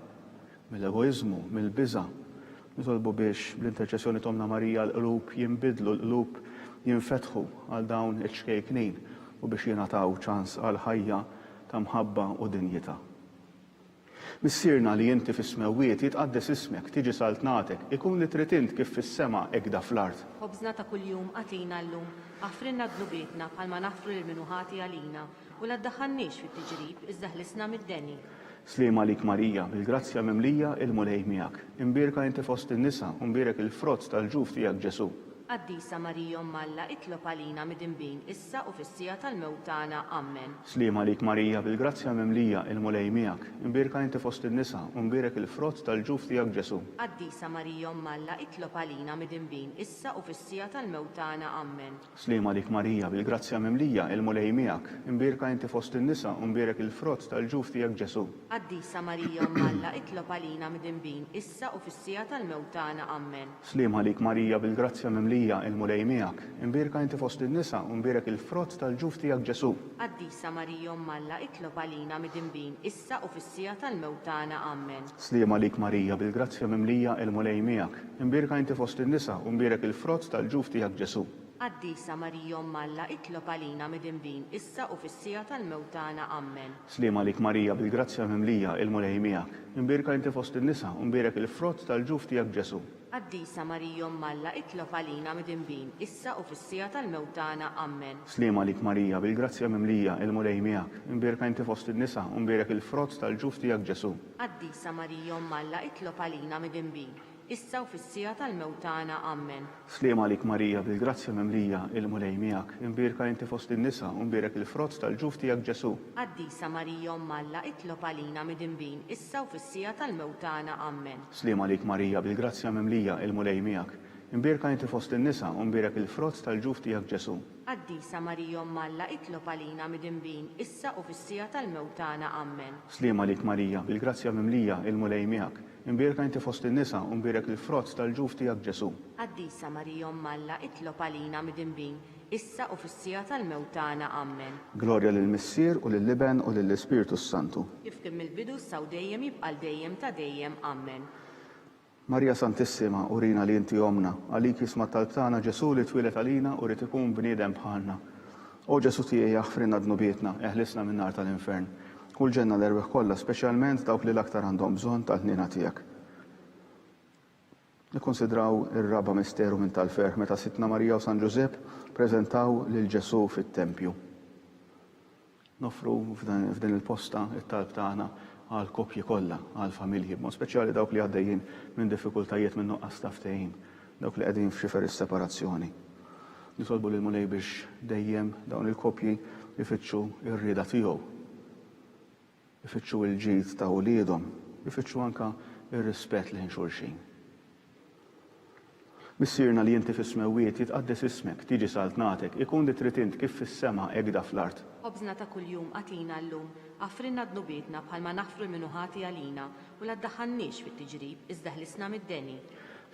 mill-egoizmu, mill-biża. Nitolbu biex bl-interċessjoni Tomna Marija l-qlub jinbidlu, l-qlub jinfetħu għal dawn iċ-xkejknin u biex jingħataw ċans għal ħajja ta' mħabba u dinjità. Missierna li inti fis-smewwiet jitqaddes ismek, tiġi saltnatek, ikun li trid int kif fis-sema ekda fl-art. Ħobżna ta' kuljum għatina llum, għafrinna dnubietna bħalma nafru lil minuħati għalina, u la ddaħħalniex fit-tiġrib iżda ħlisna mid-deni. Slima lik Marija, bil-grazzja mimlija il-mulej miegħek. Imbierka inti fost in-nisa u mbierek il-frott tal-ġuf tiegħek Ġesu. Qaddisa Marija Malla itlob għalina mid-imbin issa u fis-sija tal-mewtana. Amen. Slima lik Marija, bil-grazzja mimlija il-mulej miegħek. Imbierka inti fost in-nisa u mbierek il-frott tal-ġuf tiegħek Ġesu. Qaddisa Marija Malla itlob għalina mid-imbin issa u fis-sija tal-mewtana. Amen. Slima lik Marija, bil-grazzja mimlija il-mulej miegħek. Imbierka inti fost in-nisa u mbierek il-frott tal-ġuf tiegħek Ġesu. Qaddisa Marija Malla itlob għalina mid-imbin issa u fis-sija tal-mewtana. Amen. Slima lik Marija, bil-grazzja mimlija il-mulej miegħek. Imbierka inti fost in-nisa u mbierek il-frott tal-ġuf tiegħek Ġesu. Qaddisa Marija Malla itlob għalina mid-imbin issa u fis-sija tal-mewtana. Amen. Slima lik Marija, bil-grazzja mimlija il-mulej miegħek. Imbierka inti fost in-nisa u mbierek il-frott tal-ġuf tiegħek Ġesu. Qaddisa Marija Malla itlob għalina mid-imbin issa u fis-sija tal-mewtana. Amen. Slima lik Marija, bil-grazzja mimlija il-mulej miegħek. Imbierka inti fost in-nisa u mbierek il-frott tal-ġuf tiegħek Ġesu. Qaddisa Marija Malla itlob għalina mid-imbin issa u fis-sija tal-mewtana. Amen. Slima lik Marija, bil-grazzja mimlija il-mulej miegħek. Imbierka inti fost in-nisa u mbierek il-frott tal-ġuf tiegħek Ġesu. Qaddisa Marija Malla itlob għalina mid-imbin issa u fis-sija tal-mewtana. Amen. Slima lik Marija, bil-grazzja mimlija il-mulej miegħek. Imbierka inti fost in-nisa u mbierek il-frott tal-ġuf tiegħek Ġesu. Qaddisa Marija Malla itlob għalina mid-imbin issa u fis-sija tal-mewtana. Amen. Slima lik Marija, bil-grazzja mimlija il-mulej miegħek. Imbierka inti fost in-nisa u mbierek il-frott tal-ġuf tiegħek Ġesu. Qaddisa Marija Malla itlob għalina mid-imbin issa u fis-sija tal-mewtana. Amen. Slima lik Marija, bil-grazzja mimlija il-mulej miegħek. Imbierka inti fost in-nisa u mbierek il-frott tal-ġuf tiegħek Ġesu. Qaddisa Marija Malla itlob għalina mid-imbin issa u fis-sija tal-mewtana. Amen. Glorja lill-Missier u lill-Liben u lill-Ispiritu Santu. Kif kien mill-bidu saw dejjem jibqal dejjem ta' dejjem. Amen. Marja Santissima, urina li inti omna, għalik jisma talbtana Ġesu li twilet għalina u rrid ikun bniedem bħalna. O Ġesu tiegħi jaħfrinna dnubietna, eħlisna minn nar tal-infern. Kull ġenna l-erbeħ kollha, speċjalment dawk li l-aktar għandhom bżonn tal-ħnina tiegħek. Nikkonsidraw ir-raba misteru minn tal-ferħ meta Sittna Marija u San Ġusepp preżentaw lil Ġesu fit-tempju. Nofru f'din il-posta it-talb tagħna għal koppji kollha, għal familji, b'mod speċjali dawk li għaddejjin minn diffikultajiet minn nuqqas ta' ftehim, dawk li qegħdin f'xifer is-separazzjoni. Nitolbu lil mulej biex dejjem dawn il-koppji ifittxu r-rieda tiegħu, ifittxu l-ġid ta' uliedhom, ifittxu anke ir-rispett lejn xulxin. Missierna li inti fis-smewwiet jitqaddes ismek, tiġi saltnatek, ikun li trid int kif fis-sema ekda fl-art. Ħobżna ta' kuljum għatina llum, għafrinna dnubietna bħalma nafru l-minuħati għalina u la ddaħħalniex fit-tiġrib iżda ħlisna mid-deni.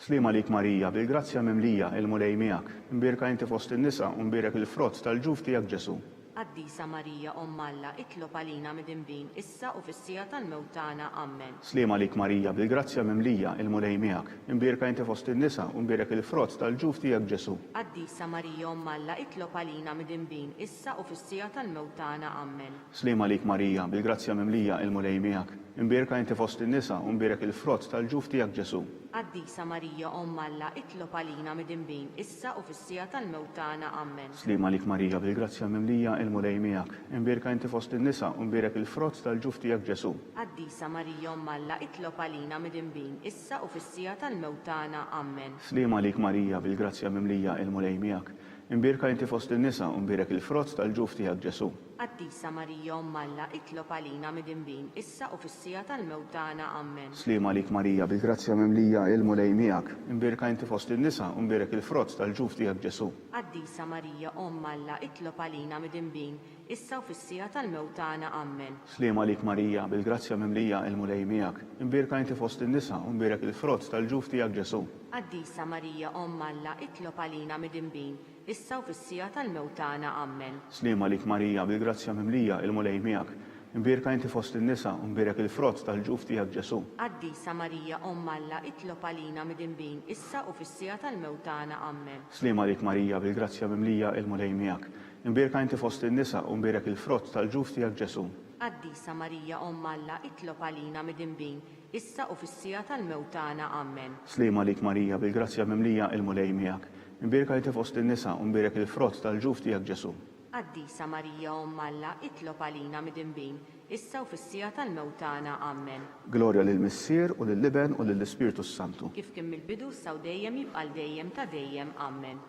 Slima lik Marija, bil-grazzja mimlija il-mulej miegħek. Imbierka inti fost in-nisa u mbierek il-frott tal-ġuf tiegħek Ġesu. Qaddisa Marija Malla itlob għalina mid-imbin issa u fis-sija tal-mewtana. Amen. Slima lik Marija, bil-grazzja mimlija il-mulej miegħek. Imbierka inti fost in-nisa u mbierek il-frott tal-ġuf tiegħek Ġesu. Qaddisa Marija Malla itlob għalina mid-imbin issa u fis-sija tal-mewtana. Amen. Slima lik Marija, bil-grazzja mimlija il-mulej miegħek. Imbierka inti fost in-nisa u mbierek il-frott tal-ġuf tiegħek Ġesu. Qaddisa Marija Malla itlob għalina mid-imbin issa u fis-sija tal-mewtana. Amen. Slima lik Marija, bil-grazzja mimlija il-mulej miegħek. Imbierka inti fost in-nisa u mbierek il-frott tal-ġuf tiegħek Ġesu. Qaddisa Marija Malla itlob għalina mid-imbin issa u fis-sija tal-mewtana. Amen. Slima lik Marija, bil-grazzja mimlija il-mulej miegħek. Imbierka inti fost in-nisa u mbierek il-frott tal-ġuf tiegħek Ġesu. Qaddisa Marija Malla itlob għalina mid-imbin issa u fis-sija tal-mewtana. Amen. Slima lik Marija, bil-grazzja mimlija il-mulej miegħek. Imbierka inti fost in-nisa u mbierek il-frott tal-ġuf tiegħek Ġesu. Qaddisa Marija Malla itlob għalina mid-imbin issa u fis-sija tal-mewtana. Amen. Slima lik Marija, bil-grazzja mimlija il-mulej miegħek. Imbierka inti fost in-nisa u mbierek il-frott tal-ġuf tiegħek Ġesu. Qaddisa Marija Malla itlob għalina mid-imbin issa u fis-sija tal-mewtana. Amen. Slima lik Marija, bil-grazzja mimlija il-mulej miegħek. Imbierka inti fost in-nisa u mbierek il-frott tal-ġuf tiegħek Ġesu. Qaddisa Marija Malla itlob għalina mid-imbin issa u fis-sija tal-mewtana. Amen. Slima lik Marija, bil-grazzja mimlija il-mulej miegħek. Imbierka inti fost in-nisa u mbierek il-frott tal-ġuf tiegħek Ġesu. Qaddisa Marija Omm Alla, itlob għalina mid-dinbin, issa u fis-sija tal-mewtana. Amen. Slima lik Marija, bil-grazzja mimlija il-mulej miegħek. Imbierka inti fost in-nisa u mbierek il-frott tal-ġuf tiegħek Ġesu. Qaddisa Marija Omm Alla, itlob għalina mid-dinbin, issa u fis-sija tal-mewtana. Amen. Glorja lill-Missier u lill-Liben u lill-Ispiritu Santu. Kif kien mill-bidu saw dejjem jibqal dejjem ta' dejjem. Amen.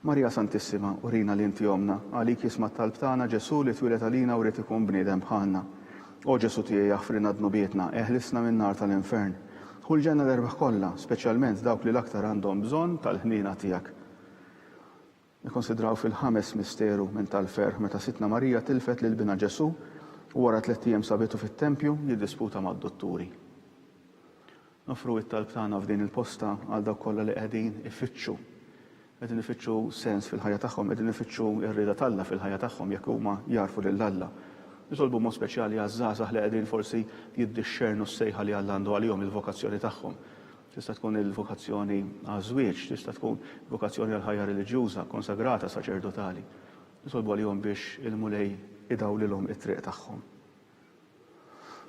Marija Santissima, urina li inti omna, għalik jisma talb tagħna Ġesu li twilet għalina u rrid ikun bniedem bħalna. O Ġesu tiegħi jaħfrina dnubietna, eħlisna min-nar tal-infern. Ħu l-ġenna l-erbaħ kollha, speċjalment dawk li l-aktar għandhom bżonn tal-ħnina tiegħek. Nikkonsidraw fil-ħames misteru minn tal-ferħ meta sitna Marija tilfet lil bina Ġesu u wara 3 ijiem sabitu fit-tempju jiddisputa mad-dotturi. Nofru it-talb tagħna f'din il-posta għal dawk kollha li qegħdin ifittxu. Qegħdin ifittxu sens fil-ħajja tagħhom, qegħdin ifittxu r-rieda tal-Alla fil-ħajja tagħhom jekk huma jarfu lil Alla. Nitolbu mod speċjali għaż-żgħażagħ li qegħdin forsi jiddixxernu s-sejħa li Alla għandu għalihom il-vokazzjoni tagħhom. Tista' tkun il-vokazzjoni għaż-żwieġ, tista' tkun vokazzjoni għal ħajja reliġjuża, konsagrata, saċerdotali. Nitolbu għalihom biex il-mulej idaw lilhom it-triq tagħhom.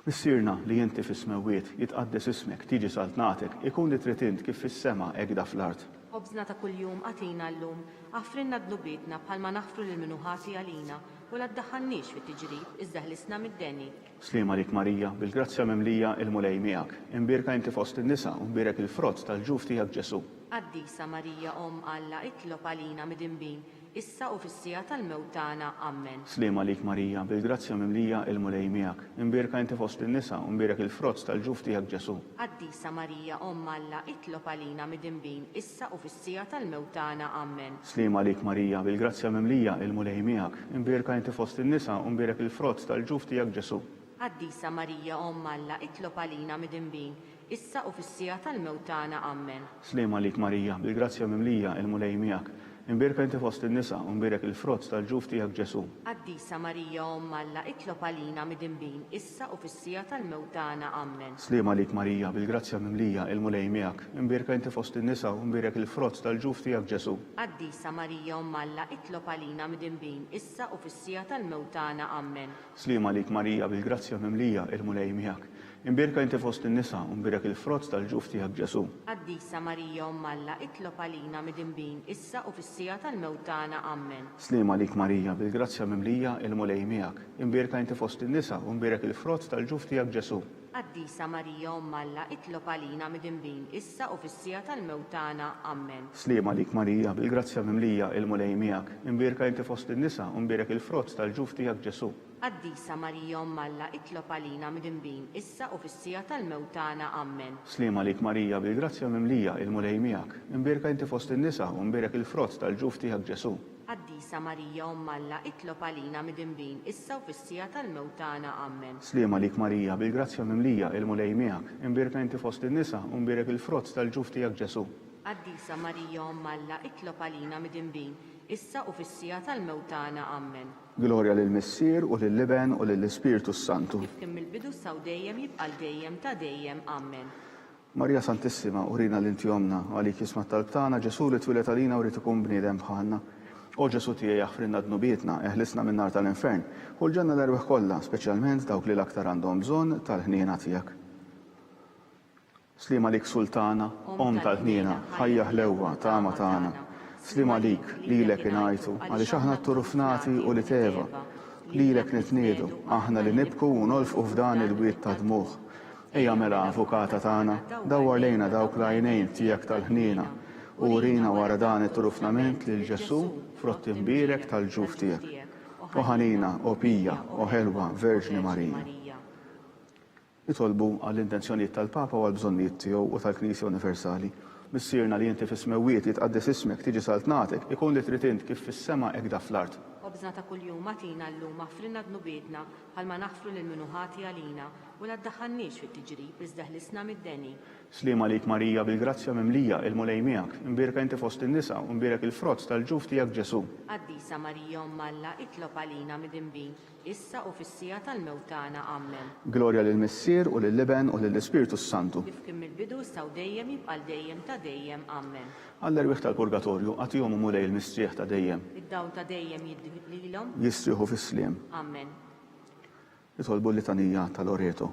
Missierna li inti fis-smewwiet jitqaddes ismek, tiġi saltnatek, ikun li trid int kif fis-sema hekk fl-art. Ħobżna ta' kuljum għatina llum, għafrinna dnubietna bħalma naħfru lil minuħati għalina u la ddaħħalniex fit-tiġrib iżda ħlisna mid-deni. Slima lik Marija, bil-grazzja mimlija il-mulej miegħek. Imbierka inti fost in-nisa u mbierek il-frott tal-ġuf tiegħek Ġesu. Qaddisa Marija Omm Alla, itlob għalina mid-dinbin, issa u fis-sija tal-mewtana. Amen. Slima lik Marija, bil-grazzja mimlija il-mulej miegħek. Imbierka inti fost in-nisa u mbierek il-frott tal-ġuf tiegħek Ġesu. Qaddisa Marija Omm Alla, itlob għalina mid-dinbin, issa u fis-sija tal-mewtana. Amen. Slima lik Marija, bil-grazzja mimlija il-mulej miegħek. Imbierka inti fost in-nisa u mbierek il-frott tal-ġuf tiegħek Ġesu. Qaddisa Marija Omm Alla, itlob għalina mid-dinbin, issa u fis-sija tal-mewtana. Amen. Slima lik Marija, bil-grazzja mimlija il-mulej miegħek. Imbierka inti fost in-nisa u mbierek il-frott tal-ġuf tiegħek Ġesu. Qaddisa Marija Omm Alla, itlob għalina mid-dinbin, issa u fis-sija tal-mewtana. Amen. Slima lik Marija, bil-grazzja mimlija il-mulej miegħek. Imbierka inti fost in-nisa u mbierek il-frott tal-ġuf tiegħek Ġesu. Qaddisa Marija Omm Alla, itlob għalina mid-dinbin, issa u fis-sija tal-mewtana. Amen. Slima lik Marija, bil-grazzja mimlija il-mulej miegħek. Imbierka inti fost in-nisa u mbierek il-frott tal-ġuf tiegħek Ġesu. Qaddisa Marija Omm Alla, itlob għalina mid-dinbin, issa u fis-sija tal-mewtana. Amen. Slima lik Marija, bil-grazzja mimlija il-mulej miegħek. Imbierka inti fost in-nisa u mbierek il-frott tal-ġuf tiegħek Ġesu. Qaddisa Marija Omm Alla, itlob għalina mid-dinbin, issa u fis-sija tal-mewtana. Amen. Slima lik Marija, bil-grazzja mimlija il-mulej miegħek. Imbierka inti fost in-nisa u mbierek il-frott tal-ġuf tiegħek Ġesu. Qaddisa Marija Omm Alla, itlob għalina mid-dinbin, issa u fis-sija tal-mewtana. Amen. Slima lik Marija, bil-grazzja mimlija il-mulej miegħek. Imbierka inti fost in-nisa u mbierek il-frott tal-ġuf tiegħek Ġesu. Qaddisa Marija Omm Alla, itlob għalina mid-dinbin, issa u fis-sija tal-mewtana. Amen. Slima lik Marija, bil-grazzja mimlija il-mulej miegħek. Imbierka inti fost in-nisa u mbierek il-frott tal-ġuf tiegħek Ġesu. Qaddisa Marija Omm Alla, itlob għalina mid-dinbin, issa u fis-sija tal-mewtana. Amen. Glorja lill-Missier u lill-Liben u lill-Ispiritu Santu. Kif kien mill-bidu saw dejjem jibqal dejjem ta' dejjem. Amen. Marija Santissima, urina l-inti omna, għalik jisma talb tagħna Ġesu li twilet għalina u rrid ikun bniedem bħalna. O Ġesu tiegħi jaħfrinna dnubietna, eħlisna min-nar tal-infern, u l-ġenna l-erbeħ kollha, speċjalment dawk li l-aktar għandhom bżonn tal-ħniena tiegħek. Slima lik Sultana, Om tal-ħniena, ħajja ħlewwa tama tagħna. Slima lik lilek ingħajtu, għaliex aħna t-turufnati u li teva. Lilek nitniedu, aħna li nibku u nolfqu f'dan il-wiet ta' dmuħ. Ejja mela avukata tagħna, dawwar lejna dawk l-għajnejn tiegħek tal-ħniena. U rina wara dan it-turufnament lil Ġesu frott imbierek tal-ġuf tiegħek. O ħanina, o pija, o ħelwa, Verġni Marija. Nitolbu għall-intenzjonijiet tal-Papa u għall-bżonnijiet tiegħu u tal-Knisja Universali. Missierna li inti fis-smewwiet jitqaddes ismek tiġi saltnatek, ikun li trid int kif fis-sema hekk fl-art. Obżna ta' kuljum matina llum affrinna dnubietna bħalma naħfru lil minu ħati għalina u la ddaħħalniex fit-tiġrib iżda ħlisna mid-deni. Slima lik Marija bil-grazzja mimlija il-mulej miegħek, imbierek inti fost in-nisa u imbierek il-frott tal-ġuf tiegħek Ġesu. Qaddisa Marija Umm Alla, itlob għalina mid-inbin, issa u fis-sija tal-mewtana Amen. Glorja lill-Missier u lill-Liben u lill-Ispiritu Santu. Kif kien mill-bidu saw dejjem jibqal dejjem ta' dejjem Amen. Għall-erwieħ tal-Purgatorju għatihom mulej il-mistrieħ ta' dejjem. Id-daw ta' dejjem lilhom. Jistrieħu fis-sliem. Amen. Itolbu l-litanija tal-Oreto.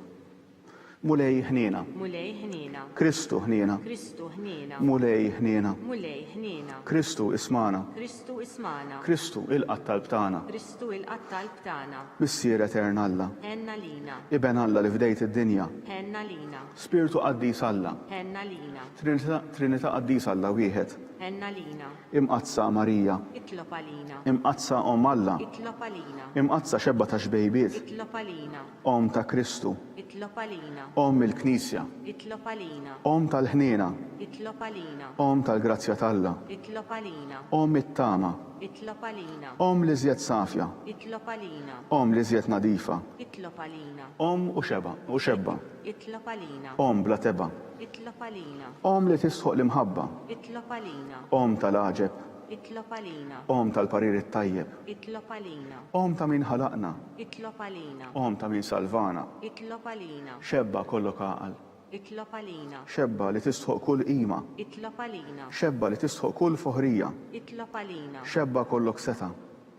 Mulej ħniena. Mulej ħniena. Kristu ħniena. Kristu ħniena. Mulej ħniena. Mulej ħniena. Kristu ismana. Kristu ismana. Kristu il-qatt tal-btana. Kristu il-qattal btana. Missier etern Alla. Henna lina. Iben Alla li fdejt id-dinja. Henna lina. Spiritu qaddis Alla. Henna lina. Trinità qaddis Alla wieħed. Henna lina. Imqazza Marija. Itlob għalina. Imqazza Om Alla. Itlob għalina. Imqazza xebba ta' xbejbiet. Itlob għalina. Om ta' Kristu. Itlob għalina. Om il-Knisja. Itlob għalina. Om tal-ħniena. Itlob għalina. Om tal-grazzja t'Alla. Itlob għalina. Om it-tama. Itlob għalina. Om li żjed safja. Itlob għalina. Om li żjed nadifa. Itlob għalina. Om u xebba. Itlob għalina. Om bla teba. Itlob għalina. Om li tisħuq l-imħabba. Itlob għalina. Om tal-aġeb. Itlob għalina. Om tal-parir it-tajjeb. Itlob għalina. Om ta' min ħalaqna. Itlob għalina. Om ta' min salvana. Itlob għalina. Xebba kollok għaqal. Itlob għalina. Xebba li tisħuq kull qima. Itlob għalina. Xebba li tisħuq kull foħrija. Itlob għalina. Xebba kollok seta.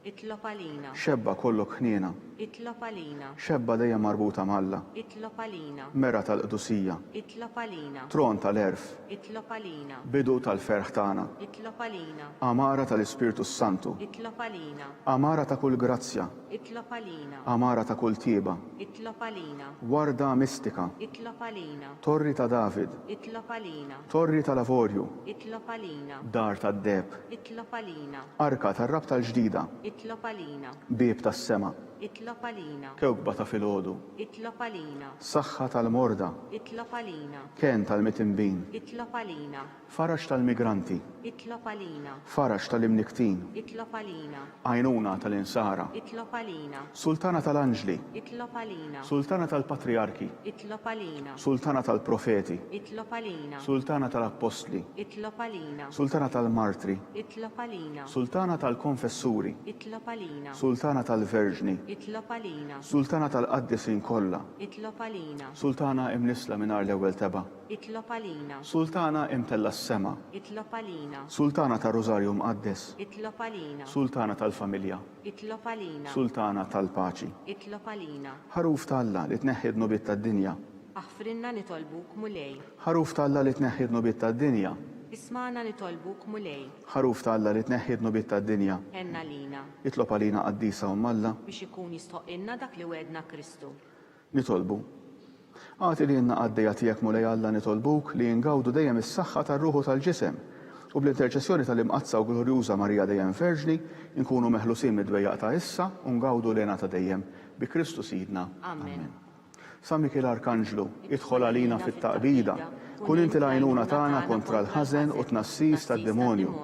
Itlob għalina. Xebba kollok ħniena. Itlob għalina. Xebba dejjem marbuta malla. Itlob għalina. Mera tal-qdusija. Itlob għalina. Tron tal-erf. Itlob għalina. Bidu tal-ferħ tagħna. Itlob għalina. Amara tal-Ispirtu Santu. Itlob għalina. Amara ta' kull grazzja. Itlob għalina. Amara ta' kull tieba. Itlob għalina. Warda mistika. Itlob għalina. Torri ta' David. Itlob għalina. Torri tal-Avorju. Itlob għalina. Dar tad-deb. Itlob għalina. Arka tar-rab tal-ġdida. Itlob għalina. Bib tas-sema. Itlob għalina. Kewkba ta' filgħodu. Itlob għalina. Saħħa tal-morda. Itlob għalina. Ken tal-mitimbin. Itlob għalina. Farax tal-migranti. Itlob għalina. Farax tal-imniktin. Itlob għalina. Għajnuna tal-insara. Itlob għalina. Sultana tal-anġli. Itlob għalina. Sultana tal-patriarki. Itlob għalina. Sultana tal-profeti. Itlob għalina. Sultana tal-apostli. Itlob għalina. Sultana tal-martri. Itlob għalina. Sultana tal-konfessuri. Itlob għalina. Sultana tal-verġni. Itlob għalina. Sultana tal-qaddisin kollha. Itlob għalina. Sultana imnisla mingħajr l-ewwel teba. Itlob għalina. Sultana imtella s-sema. Itlob għalina. Sultana tar-Rożarju mqaddes. Itlob għalina. Sultana tal-familja. Itlob għalina. Sultana tal-paċi. Itlob għalina. Ħaruf tal-Alla li tneħħid nubiet tad-dinja. Aħfrinna nitolbuk mulej. Ħaruf tal-Alla li tneħħid nubiet tad-dinja. Ismana nitolbuk mulej. Ħaruf tal-Alla li tneħħid nubiet tad-dinja. Henna lina. Itlob għalina qaddisa Umm Alla. Biex ikun jistoqilna dak li wedna Kristu. Nitolbu. Għati li jenna għaddeja tijak mulej Alla nitolbuk li jingawdu dejjem is-saħħa tar-ruħu tal-ġisem u bl-interċessjoni tal-imqazza u glorjuża Marija dejjem Verġni nkunu meħlusin mid-dwejjaq ta' issa u ngawdu lena ta' dejjem bi Kristu Sidna. Amen. Sa Mikil Arkanġlu, idħol għalina fit-taqbida, kun inti l-għajnuna tagħna kontra l-ħażen u tnassis tad-demonju.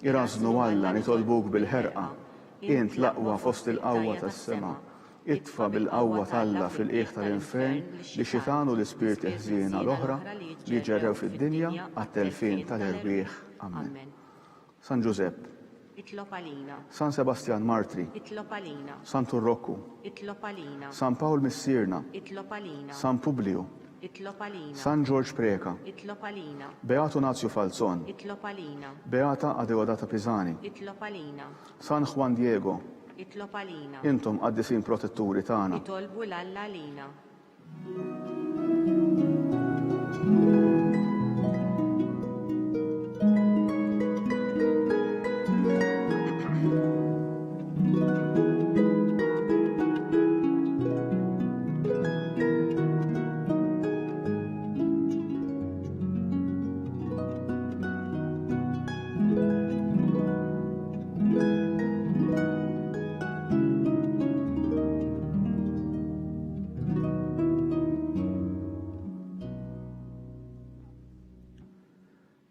Irażnu Alla nitolbuk bil-ħerqa, int l-aqwa fost il-qawwa tas-sema. Itfa bil-qawwa talla fil-qiegħ tal-infern li xitanu l-ispirti ħżiena l-oħra li ġerrew fid-dinja għat-telfin tal-erbieħ. Amen. San Giuseppe. Itlob għalina. San Sebastian Martri. Itlob għalina. San Turrokku. Itlob għalina. San Paul Missirna. Itlob għalina. San Publio. Itlob għalina. San George Preka. Itlob għalina. Beato Nazio Falzon. Itlob għalina. Beata Adeodata Pisani. Itlob għalina. San Juan Diego. Itlob għalina. Intom qaddisin protetturi tagħna. Itolbu l-Alla għalina.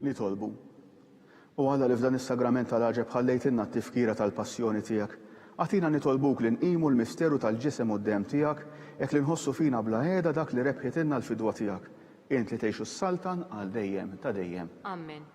Nitolbu. U Alla li f'dan is-sagrament tal-aġeb ħallejtilna t-tifkira tal-passjoni tiegħek, Għatina nitolbuk li nqimu l-misteru tal-ġisem quddiem tiegħek hekk li nħossu fina bla qiegħda dak li rebħitilna l-fidwa tiegħek. Int li tgħixu s-saltan għal dejjem ta' dejjem. Amen.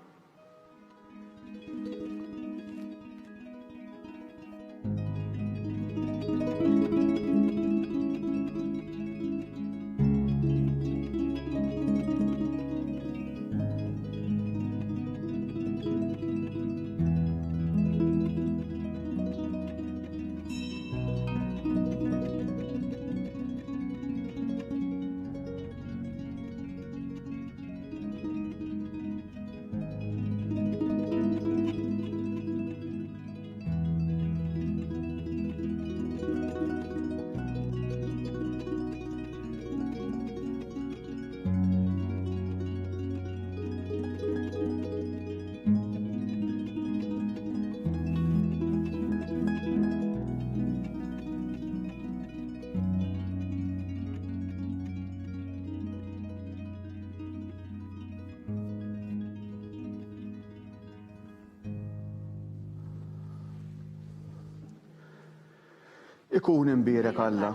Ikun imbierek Alla,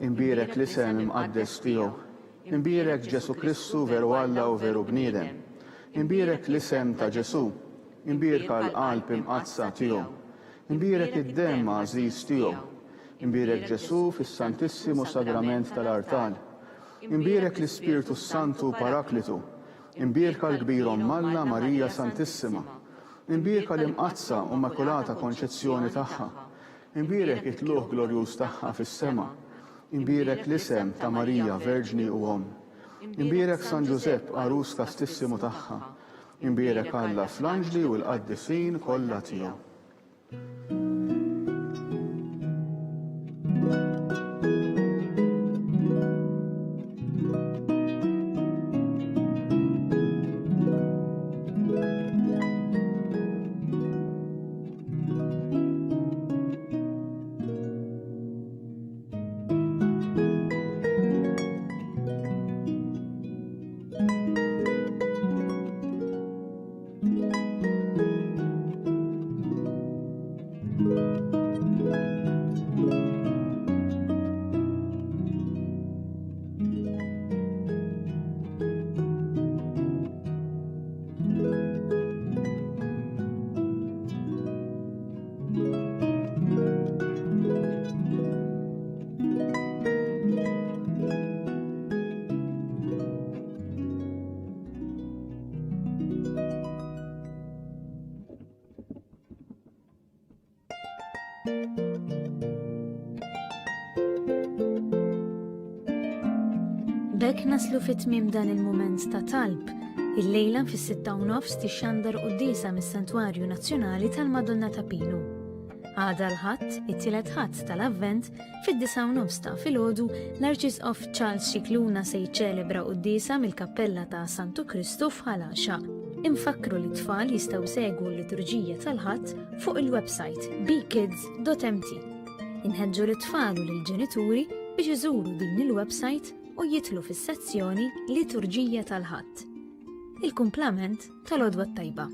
imbierek l-isem imqaddes tiegħu, imbierek Ġesu Kristu veru Alla u veru bniedem, imbierek l-isem ta' Ġesu, imbierka l-qalb imqazza tiegħu, imbierek id-demm għażiż tiegħu, imbierek Ġesu fis-Santissimu Sagrament tal-Artal, imbierek l-Ispiritu Santu Paraklitu, imbierka l-kbir Alla Marija Santissima, imbierka l-imqazza u Immakulata Konċezzjoni tagħha, imbierek it-tluħ glorjuż tagħha fis-sema, imbierek l-isem ta' Marija Verġni u Om, imbierek San Ġusepp Arus Kastissimu tagħha, imbierek Alla fl-anġli u l-qaddisin kollha tiegħu. B'hekk naslu fit-tmiem dan il-mument ta' talb. Il-lejla fis-6:30 tixxandar qudiesa mis-Santwarju Nazzjonali tal-Madonna ta' Pinu. Għada l-Ħadd, it-tielet Ħadd tal-Avvent, fid-9:30 ta' filgħodu l-Arċisqof Charles Scicluna se jiċċelebra qudiesa mill-Kappella ta' Santu Kristu f'Ħalaxa. Infakru li t-tfal jistgħu segwu l-liturġija tal-Ħadd fuq il-website bkids.mt. Inħeġġu l-tfal u lill-ġenituri biex iżuru din il-website u jitlu fis-sezzjoni Liturġija tal-Ħadd. Il-kumplament tal-Għodwa Tajba.